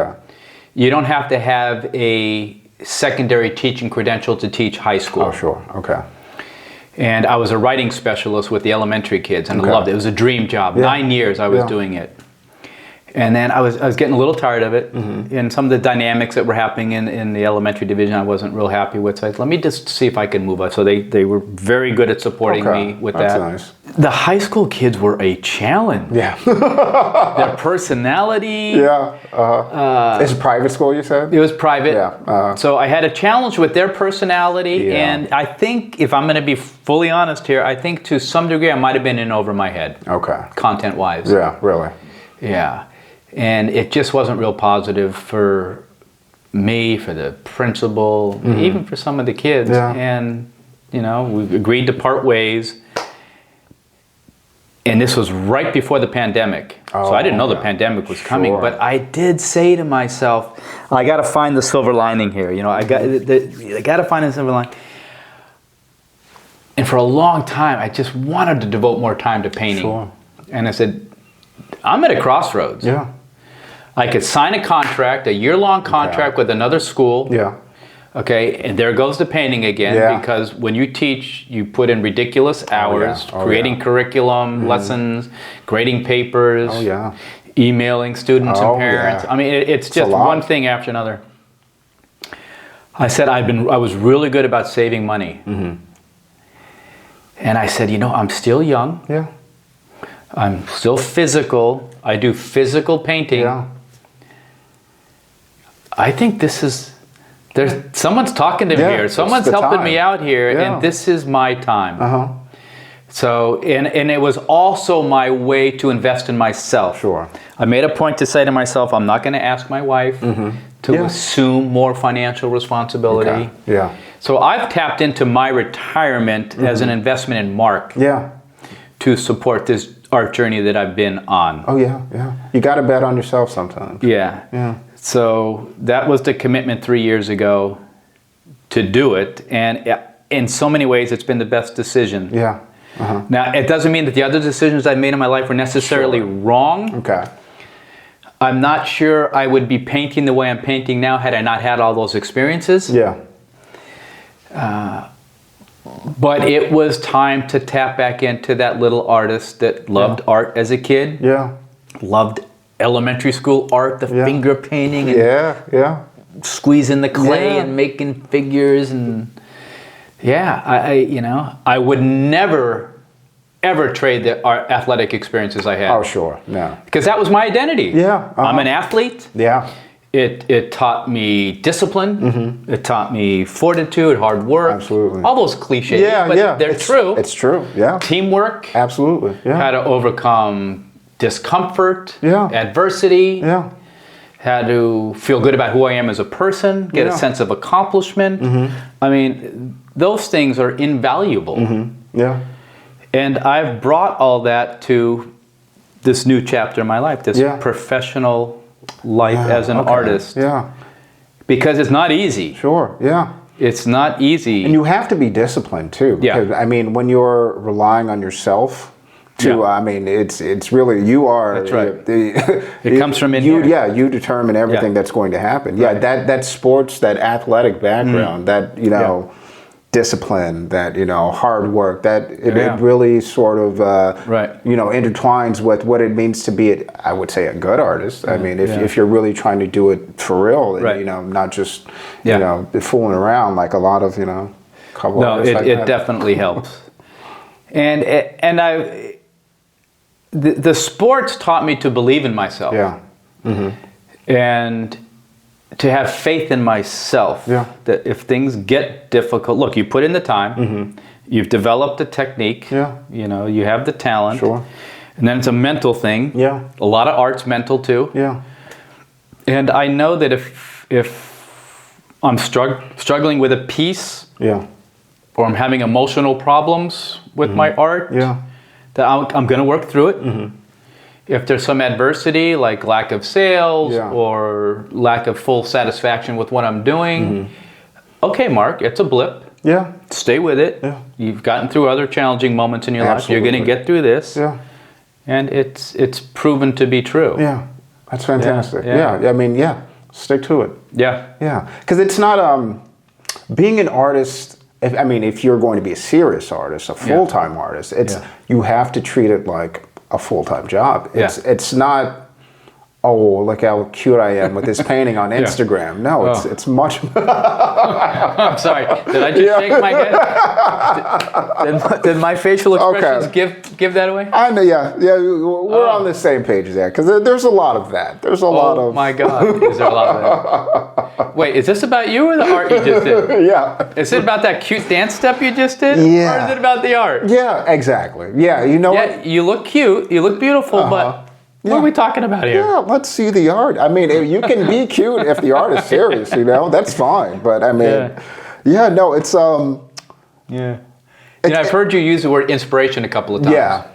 you don't have to have a secondary teaching credential to teach high school. Oh, sure. Okay. And I was a writing specialist with the elementary kids, and I loved it. It was a dream job. 9 years I was doing it. And then I was getting a little tired of it, and some of the dynamics that were happening in the elementary division I wasn't real happy with. So I said, let me just see if I can move up. So they were very good at supporting me with that. That's nice. The high school kids were a challenge. Yeah. Their personality. Yeah. It's a private school, you said? It was private. Yeah. So I had a challenge with their personality, and I think, if I'm going to be fully honest here, I think to some degree I might have been in over my head. Okay. Content-wise. Yeah, really. Yeah. And it just wasn't real positive for me, for the principal, even for some of the kids. Yeah. And, you know, we agreed to part ways. And this was right before the pandemic. So I didn't know the pandemic was coming. But I did say to myself, I got to find the silver lining here. You know, I got to find the silver lining. And for a long time, I just wanted to devote more time to painting. Sure. And I said, I'm at a crossroads. Yeah. I could sign a contract, a year-long contract with another school. Yeah. Okay, and there goes the painting again, because when you teach, you put in ridiculous hours, creating curriculum, lessons, grading papers, emailing students and parents. I mean, it's just one thing after another. I said I was really good about saving money. And I said, you know, I'm still young. Yeah. I'm still physical. I do physical painting. Yeah. I think this is, someone's talking to me here. Someone's helping me out here, and this is my time. So, and it was also my way to invest in myself. Sure. I made a point to say to myself, I'm not going to ask my wife to assume more financial responsibility. Okay. Yeah. So I've tapped into my retirement as an investment in Marc. Yeah. To support this art journey that I've been on. Oh yeah, yeah. You got to bet on yourself sometimes. Yeah. Yeah. So that was the commitment 3 years ago to do it, and in so many ways it's been the best decision. Yeah. Now, it doesn't mean that the other decisions I've made in my life were necessarily wrong. Okay. I'm not sure I would be painting the way I'm painting now had I not had all those experiences. Yeah. But it was time to tap back into that little artist that loved art as a kid. Yeah. Loved elementary school art, the finger painting and squeezing the clay and making figures, and I would never ever trade the athletic experiences I had. Oh sure, no. Because that was my identity. Yeah. I'm an athlete. Yeah. It taught me discipline. It taught me fortitude, hard work. Absolutely. All those cliches, but they're true. It's true, yeah. Teamwork. Absolutely, yeah. How to overcome discomfort, adversity, how to feel good about who I am as a person, get a sense of accomplishment. I mean, those things are invaluable. Yeah. And I've brought all that to this new chapter in my life, this professional life as an artist. Yeah. Because it's not easy. Sure, yeah. It's not easy. And you have to be disciplined too. Because, I mean, when you're relying on yourself, I mean, it's really, you are. That's right. It comes from in here. Yeah, you determine everything that's going to happen. Yeah, that sports, that athletic background, that, discipline, that, hard work, that it really sort of, intertwines with what it means to be, I would say, a good artist. I mean, if you're really trying to do it for real, not just, fooling around like a lot of, couple artists. No, it definitely helps. And the sports taught me to believe in myself. Yeah. And to have faith in myself. Yeah. That if things get difficult, look, you put in the time, you've developed the technique, you have the talent. Sure. And then it's a mental thing. Yeah. A lot of art's mental too. Yeah. And I know that if I'm struggling with a piece, or I'm having emotional problems with my art, that I'm going to work through it. If there's some adversity, like lack of sales Yeah. or lack of full satisfaction with what I'm doing, okay, Mark, it's a blip. Yeah. Stay with it. Yeah. You've gotten through other challenging moments in your life. You're going to get through this. Yeah. And it's proven to be true. Yeah. That's fantastic. Yeah. Yeah. I mean, yeah. Stick to it. Yeah. Yeah. Because it's not being an artist. If you're going to be a serious artist, a full-time artist, you have to treat it like a full-time job. It's not, oh, look how cute I am with this painting on Instagram. No, it's much. I'm sorry. Did I just shake my head? Did my facial expressions give that away? I know. Yeah. We're on the same page there because there's a lot of that. There's a lot of. Oh my God! Is there a lot of that? Wait, is this about you or the art you just did? Yeah. Is it about that cute dance step you just did? Yeah. Or is it about the art? Yeah. Exactly. Yeah. You know what? You look cute. You look beautiful, but. What are we talking about here? Yeah, let's see the art. I mean, you can be cute if the art is serious, that's fine. But I mean, no, it's I've heard you use the word inspiration a couple of times. Yeah.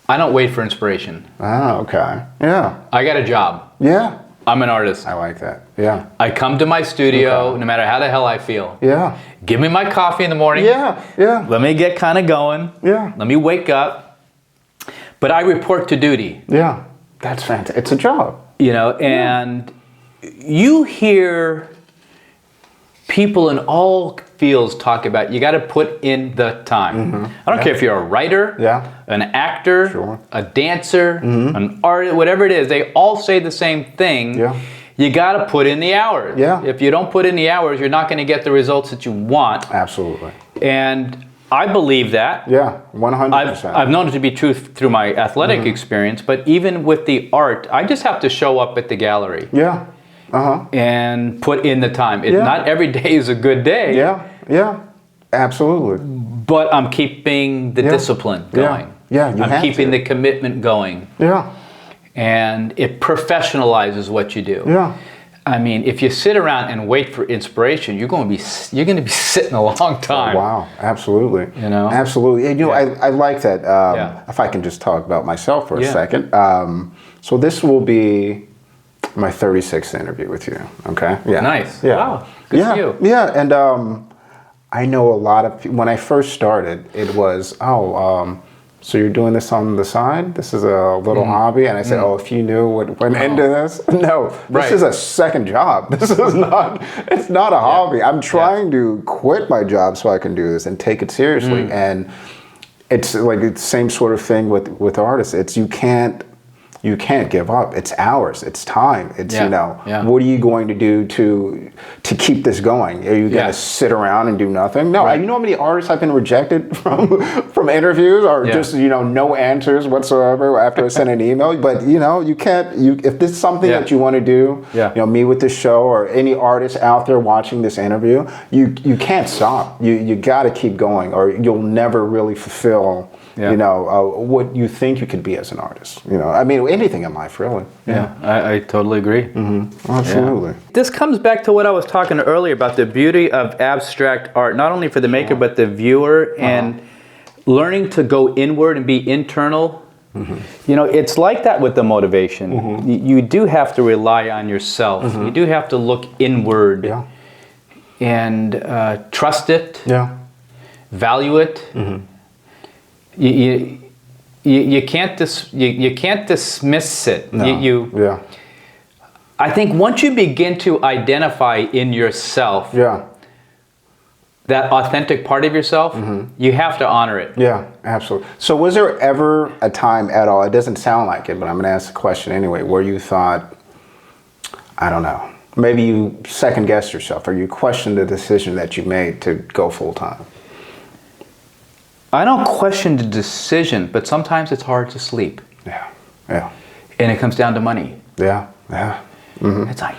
I don't wait for inspiration. Ah, okay. Yeah. I got a job. Yeah. I'm an artist. I like that. Yeah. I come to my studio no matter how the hell I feel. Yeah. Give me my coffee in the morning. Yeah. Yeah. Let me get kind of going. Yeah. Let me wake up. But I report to duty. Yeah. That's fantastic. It's a job. And you hear people in all fields talk about you got to put in the time. I don't care if you're a writer, an actor, a dancer, an artist, whatever it is. They all say the same thing. Yeah. You got to put in the hours. Yeah. If you don't put in the hours, you're not going to get the results that you want. Absolutely. And I believe that. Yeah, 100%. I've known it to be true through my athletic experience, but even with the art, I just have to show up at the gallery. Yeah. And put in the time. Not every day is a good day. Yeah. Yeah. Absolutely. But I'm keeping the discipline going. Yeah. I'm keeping the commitment going. Yeah. And it professionalizes what you do. Yeah. I mean, if you sit around and wait for inspiration, you're going to be sitting a long time. Oh, wow, absolutely. Absolutely. And, I like that. If I can just talk about myself for a second. So this will be my 36th interview with you. Okay. Yeah. Nice. Yeah. Wow. Good for you. Yeah, and I know a lot of when I first started, it was so you're doing this on the side? This is a little hobby? And I said, if you knew what went into this. No, this is a second job. This is not, it's not a hobby. I'm trying to quit my job so I can do this and take it seriously. And it's like the same sort of thing with artists. It's you can't give up. It's hours. It's time. It's what are you going to do to keep this going? Are you going to sit around and do nothing? No. You know how many artists have been rejected from interviews or just no answers whatsoever after I send an email? But you can't. If this is something that you want to do, me with this show or any artist out there watching this interview, you can't stop. You got to keep going, or you'll never really fulfill. What you think you could be as an artist. Anything in life, really. Yeah, I totally agree. Absolutely. This comes back to what I was talking earlier about the beauty of abstract art, not only for the maker, but the viewer, and learning to go inward and be internal. It's like that with the motivation. You do have to rely on yourself. You do have to look inward and trust it, value it. You can't dismiss it. No. I think once you begin to identify in yourself that authentic part of yourself, you have to honor it. Yeah, absolutely. So was there ever a time at all, it doesn't sound like it, but I'm going to ask the question anyway, where you thought, I don't know, maybe you second guessed yourself or you questioned the decision that you made to go full time? I don't question the decision, but sometimes it's hard to sleep. Yeah. And it comes down to money. Yeah. It's like,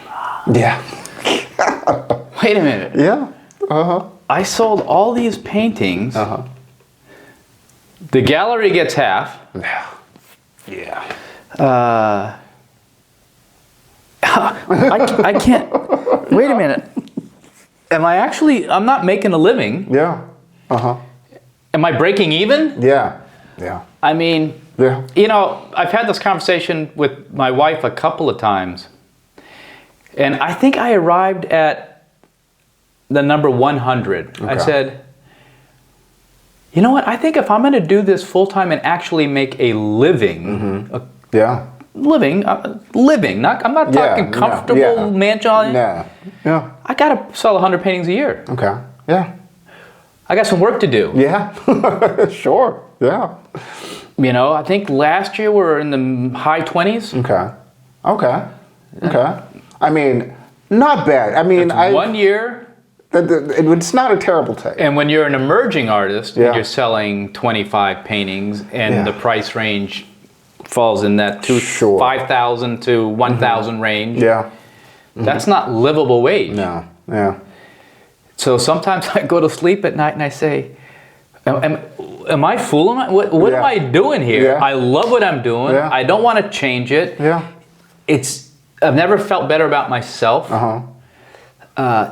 wait a minute. Yeah. I sold all these paintings. The gallery gets half. Yeah. I can't. Wait a minute. I'm not making a living. Yeah. Am I breaking even? Yeah. I mean, Yeah. You know, I've had this conversation with my wife a couple of times, and I think I arrived at the number 100. I said, you know what? I think if I'm going to do this full time and actually make a living, living. I'm not talking comfortable mansion. Yeah. I got to sell 100 paintings a year. Okay. Yeah. I got some work to do. Yeah. Sure. Yeah. You know, I think last year we were in the high 20s. Okay. I mean, not bad. I mean, 1 year. It's not a terrible take. And when you're an emerging artist, and you're selling 25 paintings, and the price range falls in that $5,000 to $1,000 range. Yeah. That's not livable wage. No. Yeah. So sometimes I go to sleep at night and I say, am I fooling? What am I doing here? Yeah. I love what I'm doing. Yeah. I don't want to change it. Yeah. I've never felt better about myself.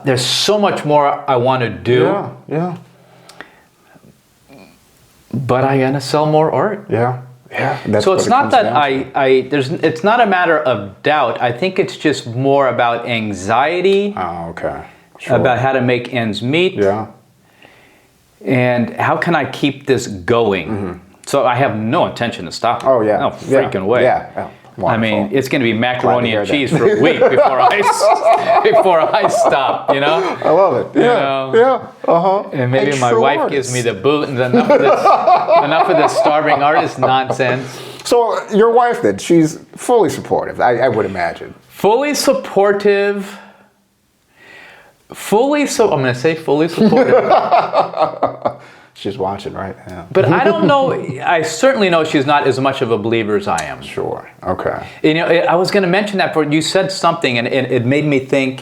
There's so much more I want to do. Yeah. But I gotta sell more art. Yeah. So it's not that it's not a matter of doubt. I think it's just more about anxiety. Oh, okay. Sure. About how to make ends meet. Yeah. And how can I keep this going? So I have no intention to stop. Oh, yeah. No freaking way. Yeah. I mean, it's going to be macaroni and cheese for a week before I stop, you know? I love it. Yeah. And maybe my wife gives me the boot and enough of this starving artist nonsense. So your wife then, she's fully supportive, I would imagine. Fully supportive. I'm going to say fully supportive. She's watching right now. But I don't know, I certainly know she's not as much of a believer as I am. Sure, okay. You know, I was going to mention that, but you said something and it made me think,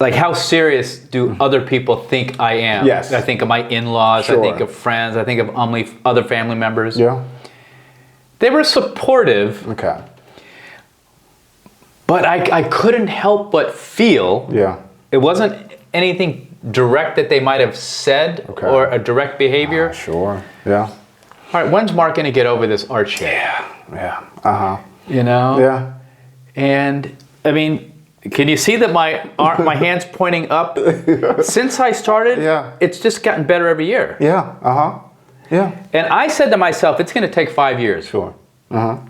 like, how serious do other people think I am? Yes. I think of my in-laws, Sure. I think of friends, I think of other family members. Yeah. They were supportive. Okay. But I couldn't help but feel, it wasn't anything direct that they might have said or a direct behavior. Sure, yeah. All right, when's Mark going to get over this art shit? Yeah, You know? Yeah. And, I mean, can you see that my hand's pointing up? Since I started, it's just gotten better every year. Yeah, yeah. And I said to myself, it's going to take 5 years. Sure. I'm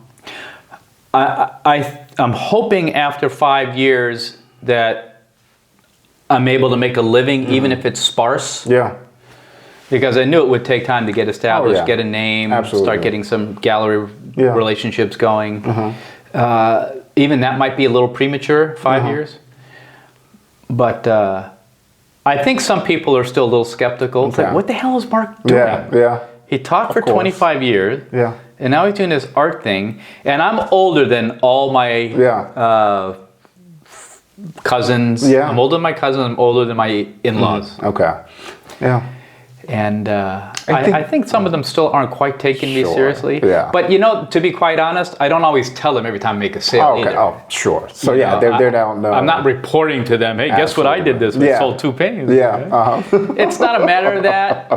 hoping after 5 years that I'm able to make a living, even if it's sparse. Yeah. Because I knew it would take time to get established, get a name, start getting some gallery relationships going. Even that might be a little premature, 5 years. But I think some people are still a little skeptical. It's like, what the hell is Mark doing? Yeah. He taught for 25 years. Yeah. And now he's doing this art thing. And I'm older than all my cousins. Yeah. I'm older than my cousins. I'm older than my in-laws. Okay. Yeah. And I think some of them still aren't quite taking me seriously. Yeah. But, you know, to be quite honest, I don't always tell them every time I make a sale either. Oh, sure. So, they don't know. I'm not reporting to them, hey, guess what I did this week? Sold 2 paintings. Yeah. It's not a matter of that.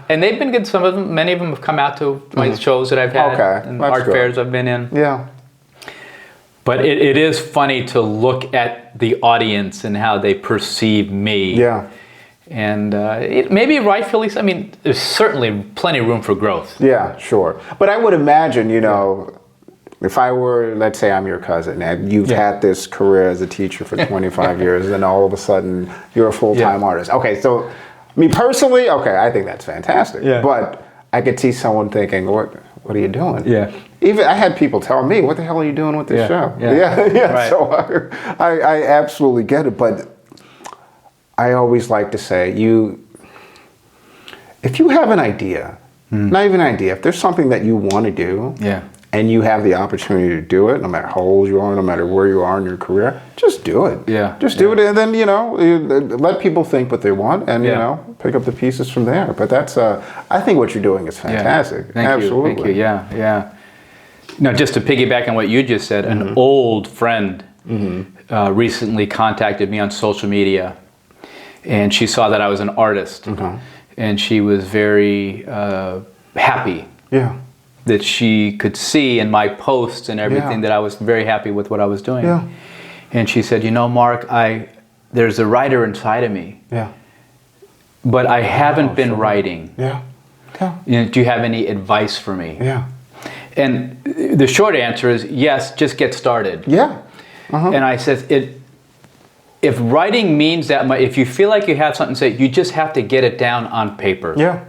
And they've been good. Many of them have come out to my shows that I've had and art fairs I've been in. Yeah. But it is funny to look at the audience and how they perceive me. Yeah. And maybe rightfully, I mean, there's certainly plenty of room for growth. Yeah, sure. But I would imagine, you know, if I were, let's say I'm your cousin, and you've had this career as a teacher for 25 years, and all of a sudden you're a full-time artist. Okay, so me personally, I think that's fantastic. Yeah. But I could see someone thinking, what are you doing? Yeah. Even I had people tell me, what the hell are you doing with this show? Yeah. Right. So I absolutely get it. But I always like to say, if you have an idea, not even an idea, if there's something that you want to do, and you have the opportunity to do it, no matter how old you are, no matter where you are in your career, just do it. Yeah. Just do it, and then, you know, let people think what they want, and, you know, pick up the pieces from there. But that's, I think what you're doing is fantastic. Thank Absolutely. You. Thank you. Yeah. Now, just to piggyback on what you just said, an old friend recently contacted me on social media, and she saw that I was an artist, and she was very happy that she could see in my posts and everything that I was very happy with what I was doing. Yeah. And she said, you know, Mark, there's a writer inside of me. Yeah. But I haven't been writing. Yeah. Yeah. You know, do you have any advice for me? Yeah. And the short answer is yes, just get started. Yeah. Uh-huh. And I said, if writing means that much, if you feel like you have something to say, you just have to get it down on paper. Yeah.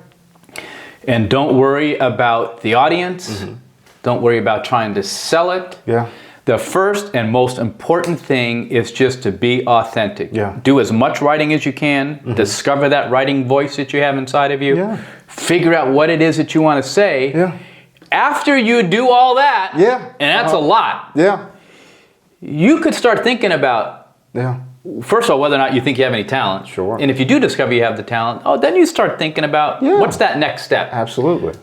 And don't worry about the audience. Mm-hmm. Don't worry about trying to sell it. Yeah. The first and most important thing is just to be authentic. Yeah. Do as much writing as you can. Mm-hmm. Discover that writing voice that you have inside of you. Yeah. Figure out what it is that you want to say. Yeah. After you do all that, and that's a lot, you could start thinking about, first of all, whether or not you think you have any talent. Sure. And if you do discover you have the talent, then you start thinking about what's that next step. Absolutely.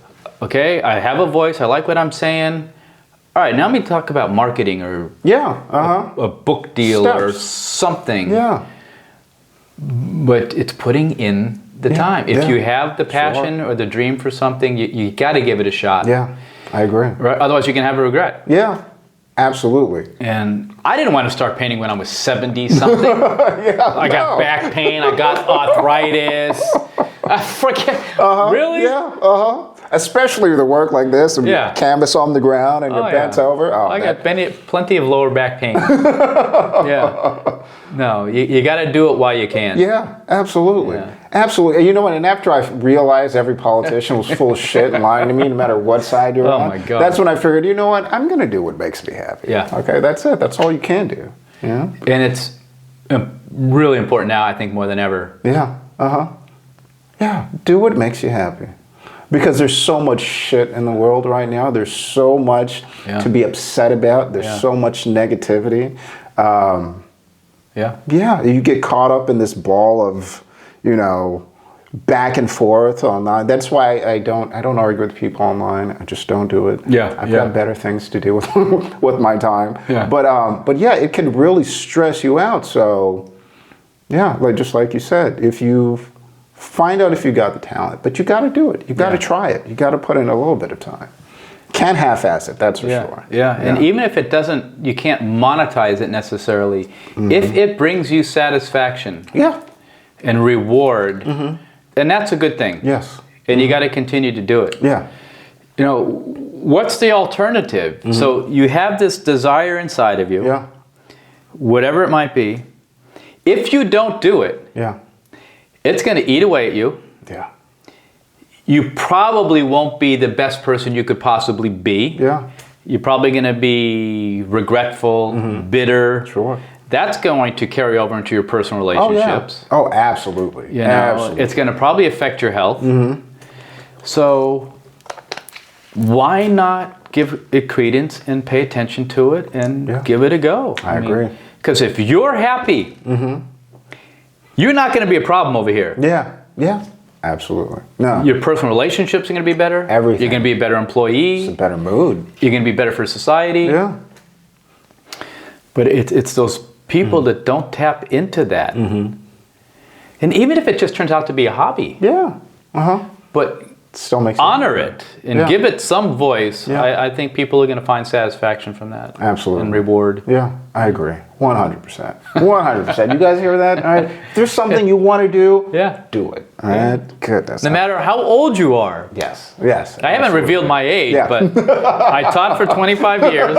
Okay, I have a voice. I like what I'm saying. All right, now let me talk about marketing or a book deal or something. Yeah. But it's putting in the time. If you have the passion or the dream for something, you got to give it a shot. Yeah, I agree. Right? Otherwise, you can have a regret. Yeah, absolutely. And I didn't want to start painting when I was 70-something. I got back pain. I got arthritis. I forget. Really? Yeah. Especially the work like this, and canvas on the ground, and you're bent over. I got plenty of lower back pain. No, you got to do it while you can. Yeah, absolutely. Absolutely. And you know what? And after I realized every politician was full of shit and lying to me, no matter what side you're on, my God. that's when I figured, you know what? I'm going to do what makes me happy. Yeah. Okay, that's it. That's all you can do. Yeah. And it's really important now, I think, more than ever. Yeah. Yeah. Do what makes you happy. Because there's so much shit in the world right now. There's so much to be upset about. There's so much negativity. Yeah, you get caught up in this ball of, back and forth online. That's why I don't argue with people online. I just don't do it. I've got better things to do with my time. But yeah, it can really stress you out. So just like you said, if you find out if you got the talent, but you got to do it. You got to try it. You got to put in a little bit of time. Can't half-ass it, that's for sure. And even if it doesn't, you can't monetize it necessarily. Mm-hmm. If it brings you satisfaction and reward, then that's a good thing. Yes. And you got to continue to do it. Yeah. What's the alternative? Mm-hmm. So you have this desire inside of you, whatever it might be. If you don't do it, it's going to eat away at you. Yeah. You probably won't be the best person you could possibly be. Yeah. You're probably going to be regretful, bitter. Sure. That's going to carry over into your personal relationships. Oh, absolutely. Absolutely. It's going to probably affect your health. Mm-hmm. So why not give it credence and pay attention to it and give it a go? I agree. Because if you're happy, you're not going to be a problem over here. Yeah. Absolutely. No. Your personal relationships are going to be better. Everything. You're going to be a better employee. It's a better mood. You're going to be better for society. Yeah. But it's those people that don't tap into that. Mm-hmm. And even if it just turns out to be a hobby. Yeah. But still makes honor it and give it some voice. Yeah. I think people are going to find satisfaction from that. Absolutely. And reward. Yeah, I agree. 100%. 100%. You guys hear that? All right. If there's something you want to do, do it. All right. Goodness. No matter how old you are. Yes. I haven't revealed my age, but I taught for 25 years.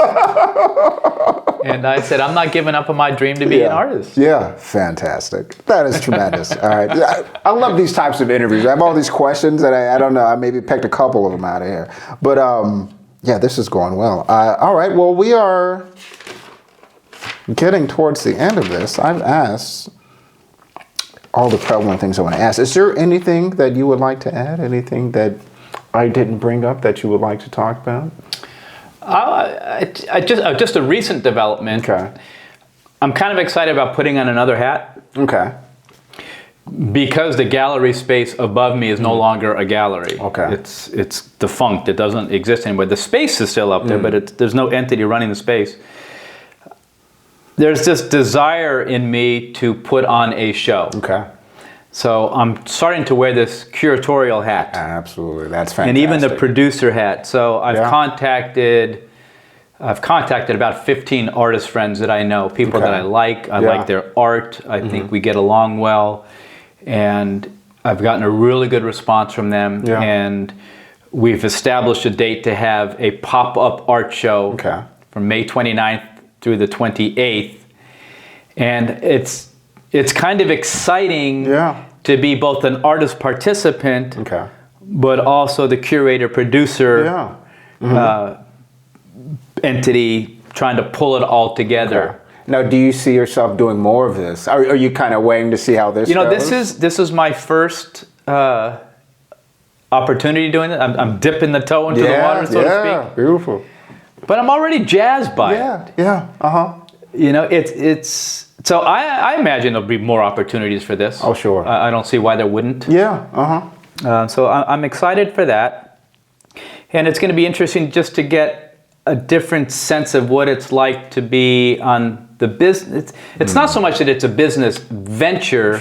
And I said, I'm not giving up on my dream to be an artist. Yeah, fantastic. That is tremendous. All right. I love these types of interviews. I have all these questions, and I don't know, I maybe picked a couple of them out of here. But this is going well. All right, well, we are getting towards the end of this. I've asked all the prevalent things I want to ask. Is there anything that you would like to add? Anything that I didn't bring up that you would like to talk about? Just a recent development. Okay. I'm kind of excited about putting on another hat. Okay. Because the gallery space above me is no longer a gallery. Okay. It's defunct. It doesn't exist anymore. The space is still up there, but there's no entity running the space. There's this desire in me to put on a show. Okay. So I'm starting to wear this curatorial hat. Absolutely, that's fantastic. And even the producer hat. So I've contacted about 15 artist friends that I know, people that I like. I like their art. I think we get along well. And I've gotten a really good response from them. Yeah. And we've established a date to have a pop-up art show from May 29th through the 28th. And it's kind of exciting to be both an artist participant, but also the curator producer entity trying to pull it all together. Now, do you see yourself doing more of this? Are you kind of waiting to see how this goes? This is my first opportunity doing it. I'm dipping the toe into the water, so to speak. Yeah, beautiful. But I'm already jazzed by it. It's so I imagine there'll be more opportunities for this. Oh, sure. I don't see why there wouldn't. So I'm excited for that. And it's going to be interesting just to get a different sense of what it's like to be on the business. It's not so much that it's a business venture,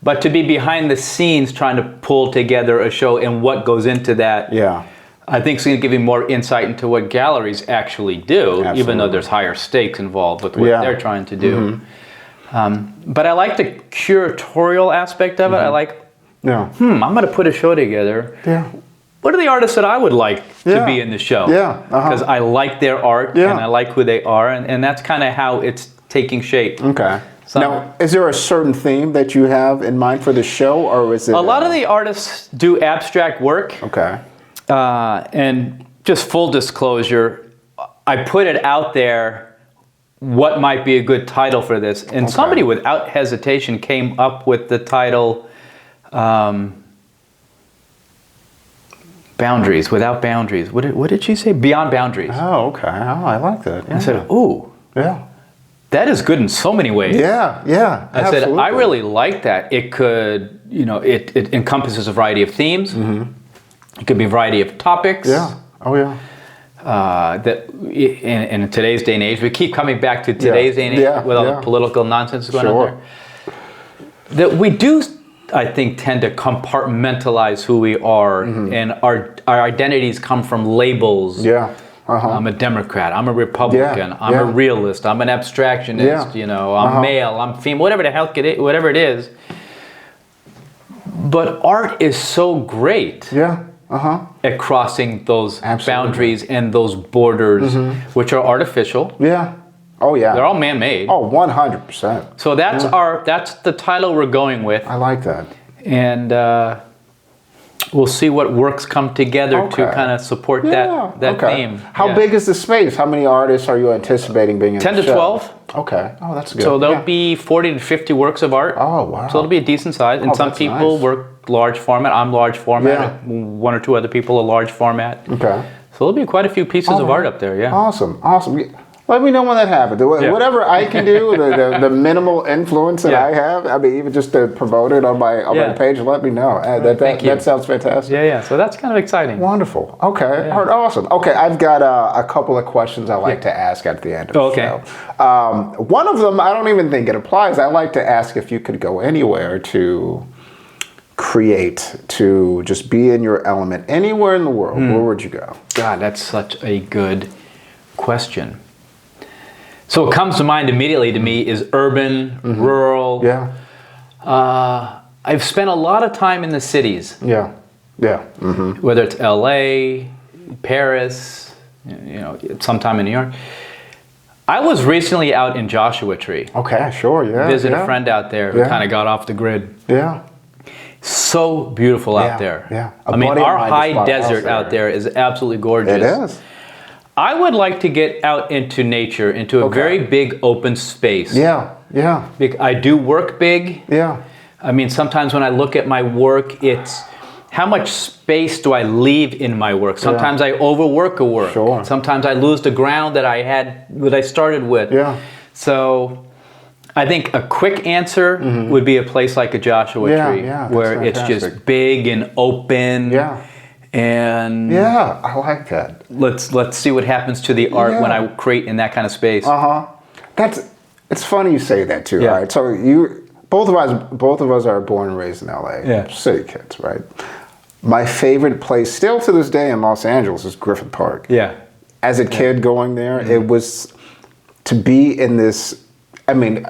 but to be behind the scenes trying to pull together a show and what goes into that. I think it's going to give you more insight into what galleries actually do, even though there's higher stakes involved with what they're trying to do. But I like the curatorial aspect of it. I like, I'm going to put a show together. What are the artists that I would like to be in the show? Because I like their art and I like who they are, and that's kind of how it's taking shape. So, now, is there a certain theme that you have in mind for the show, or is it? A lot of the artists do abstract work. And just full disclosure, I put it out there what might be a good title for this, and somebody without hesitation came up with the title Boundaries, Without Boundaries. What did she say? Beyond Boundaries. Oh, okay. Oh, I like that. I said, ooh. That is good in so many ways. I said, I really like that. It could, it encompasses a variety of themes. It could be a variety of topics. That in today's day and age, we keep coming back to today's day and age with all the political nonsense going on there. That we do, I think, tend to compartmentalize who we are, and our identities come from labels. I'm a Democrat, I'm a Republican, I'm a realist, I'm an abstractionist, I'm male, I'm female, whatever the hell whatever it is. But art is so great at crossing those boundaries and those borders, which are artificial. They're all man-made. 100%. So that's the title we're going with. I like that. And we'll see what works come together to kind of support that theme. How big is the space? How many artists are you anticipating being in 10 the to show? 12. Okay. Oh, that's good. So there'll be 40 to 50 works of art. Oh, wow. So it'll be a decent size. And some people work large format. I'm large format. One or two other people are large format. So there'll be quite a few pieces of art up there, Awesome. Let me know when that happens. Whatever I can do, the minimal influence that I have, I mean, even just to promote it on my page, let me know. That sounds fantastic. So that's kind of exciting. Wonderful. Okay. Awesome. Okay, I've got a couple of questions I like to ask at the end of the show. One of them, I don't even think it applies. I like to ask if you could go anywhere to create, to just be in your element, anywhere in the world, where would you go? God, that's such a good question. So what comes to mind immediately to me is urban, rural. I've spent a lot of time in the cities. Whether it's LA, Paris, sometime in New York. I was recently out in Joshua Tree. Visited a friend out there who kind of got off the grid. So beautiful out there. I mean, our high desert out there is absolutely gorgeous. It is. I would like to get out into nature, into a very big open space. I do work big. I mean, sometimes when I look at my work, it's how much space do I leave in my work? Sometimes I overwork a work. Sometimes I lose the ground that I started with. So I think a quick answer would be a place like a Joshua Tree, where it's just big and open. And I like that. Let's see what happens to the art when I create in that kind of space. It's funny you say that too, right? So both of us are born and raised in LA. Yeah. City kids, right? My favorite place, still to this day in Los Angeles, is Griffith Park. Yeah. As a kid going there, it was to be in this. I mean,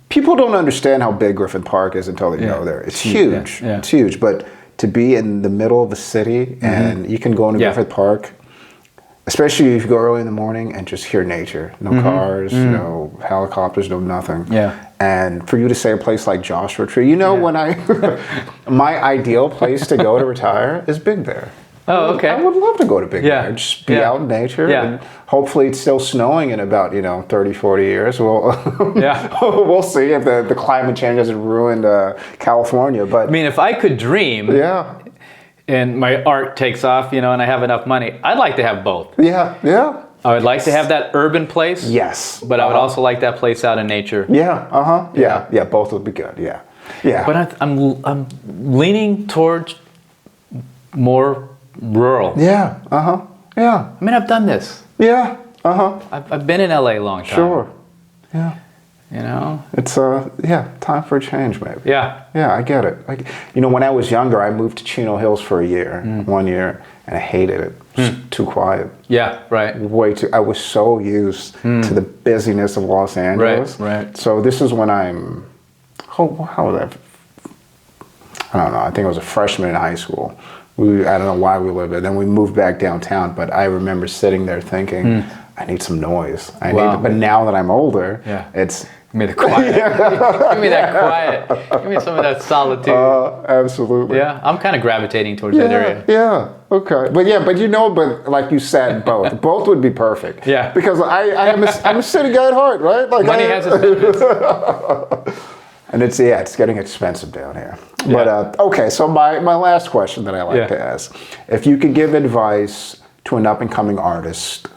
people don't understand how big Griffith Park is until they go there. It's huge. Yeah. It's huge. But to be in the middle of the city and you can go into Griffith Park, especially if you go early in the morning and just hear nature. No cars, no helicopters, no nothing. Yeah. And for you to say a place like Joshua Tree, when my ideal place to go to retire is Big Bear. Oh, okay. I would love to go to Big Bear. Just be out in nature. Yeah. And hopefully it's still snowing in about, 30, 40 years. We'll see if the climate change hasn't ruined California. But I mean, if I could dream and my art takes off, and I have enough money, I'd like to have both. Yeah. I would like to have that urban place. Yes. But I would also like that place out in nature. Yeah, both would be good. Yeah. But I'm leaning towards more rural. Yeah. Yeah. I mean, I've done this. Yeah. I've been in LA a long time. Sure. Yeah. It's time for a change, maybe. Yeah. Yeah, I get it. When I was younger, I moved to Chino Hills for 1 year, and I hated it. It was too quiet. Yeah, right. Way too. I was so used to the busyness of Los Angeles. Right. So this is when I'm. How was that? I don't know. I think I was a freshman in high school. I don't know why we lived there. Then we moved back downtown, but I remember sitting there thinking, I need some noise. But now that I'm older, it's... Give me the quiet. Give me that quiet. Give me some of that solitude. Absolutely. Yeah, I'm kind of gravitating towards that area. Yeah, okay. But like you said, both. Both would be perfect. Yeah. Because I'm a city guy at heart, right? Like Money has its benefits. And it's getting expensive down here. But okay, so my last question that I like to ask: if you could give advice to an up and coming artist,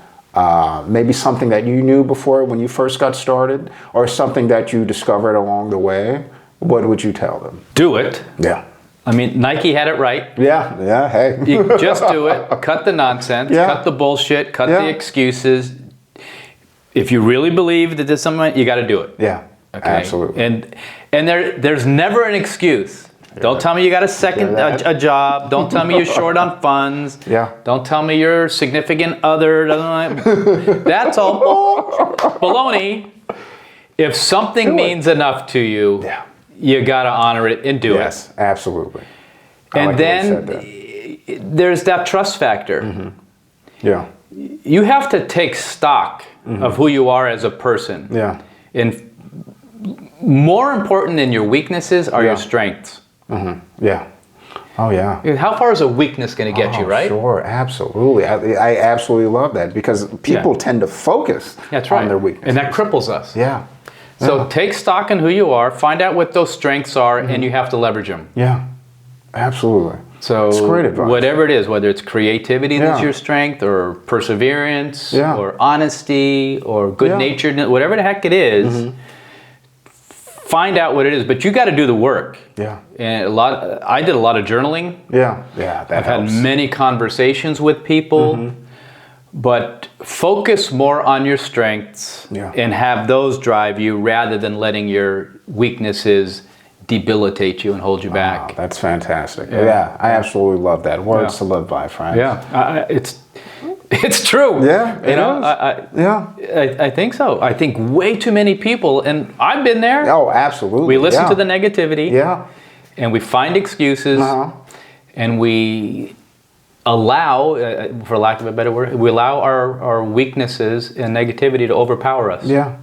maybe something that you knew before when you first got started, or something that you discovered along the way, what would you tell them? Do it. Yeah. I mean, Nike had it right. Yeah. Hey. You just do it. Cut the nonsense. Yeah. Cut the bullshit. Cut the excuses. If you really believe that there's something, you got to do it. Yeah. Okay? Absolutely. And there's never an excuse. Don't tell me you got a job. Don't tell me you're short on funds. Yeah. Don't tell me your significant other doesn't. That's all baloney. If something means enough to you, you got to honor it and do it. Yes, absolutely. And then there's that trust factor. Yeah. You have to take stock of who you are as a person. Yeah. And more important than your weaknesses are your strengths. Yeah. Oh, yeah. How far is a weakness going to get you, right? Sure, absolutely. I absolutely love that because people tend to focus on their weaknesses. And that cripples us. Yeah. So take stock in who you are, find out what those strengths are, and you have to leverage them. Yeah, absolutely. So it's great advice. Whatever it is, whether it's creativity that's your strength, or perseverance, or honesty, or good-naturedness, whatever the heck it is, find out what it is. But you got to do the work. Yeah. And I did a lot of journaling. Yeah. I've had many conversations with people. But focus more on your strengths and have those drive you rather than letting your weaknesses debilitate you and hold you back. Wow, that's fantastic. Yeah, I absolutely love that. Words to live by, friends. Yeah, it's true. Yeah, I think so. I think way too many people, and I've been there. Oh, absolutely. We listen to the negativity. Yeah. And we find excuses. And we allow, for lack of a better word, we allow our weaknesses and negativity to overpower us. Yeah.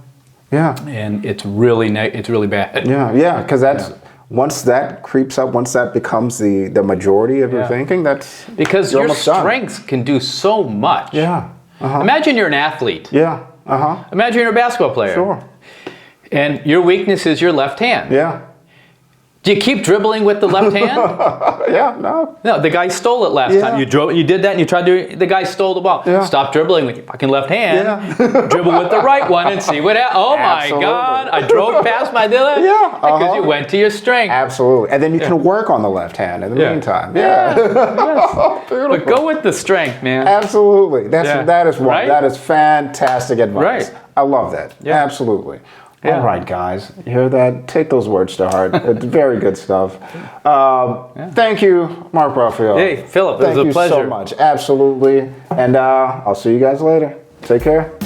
And it's really bad. Yeah, because that's once that creeps up, once that becomes the majority of your thinking, that's because your strengths can do so much. Yeah. Imagine you're an athlete. Yeah. Imagine you're a basketball player. Sure. And your weakness is your left hand. Yeah. Do you keep dribbling with the left hand? No. No, the guy stole it last time. You did that and you tried to, the guy stole the ball. Stop dribbling with your fucking left hand. Dribble with the right one and see what happens. Oh my God, I drove past my dealer. Because you went to your strength. Absolutely. And then you can work on the left hand in the meantime. But go with the strength, man. Absolutely. That is fantastic advice. Right. I love that. Absolutely. Yeah. All right, guys. You hear that? Take those words to heart. It's very good stuff. Thank you, Marc Raphael. Hey, Philip, it was a pleasure. Thank you so much. Absolutely. And I'll see you guys later. Take care.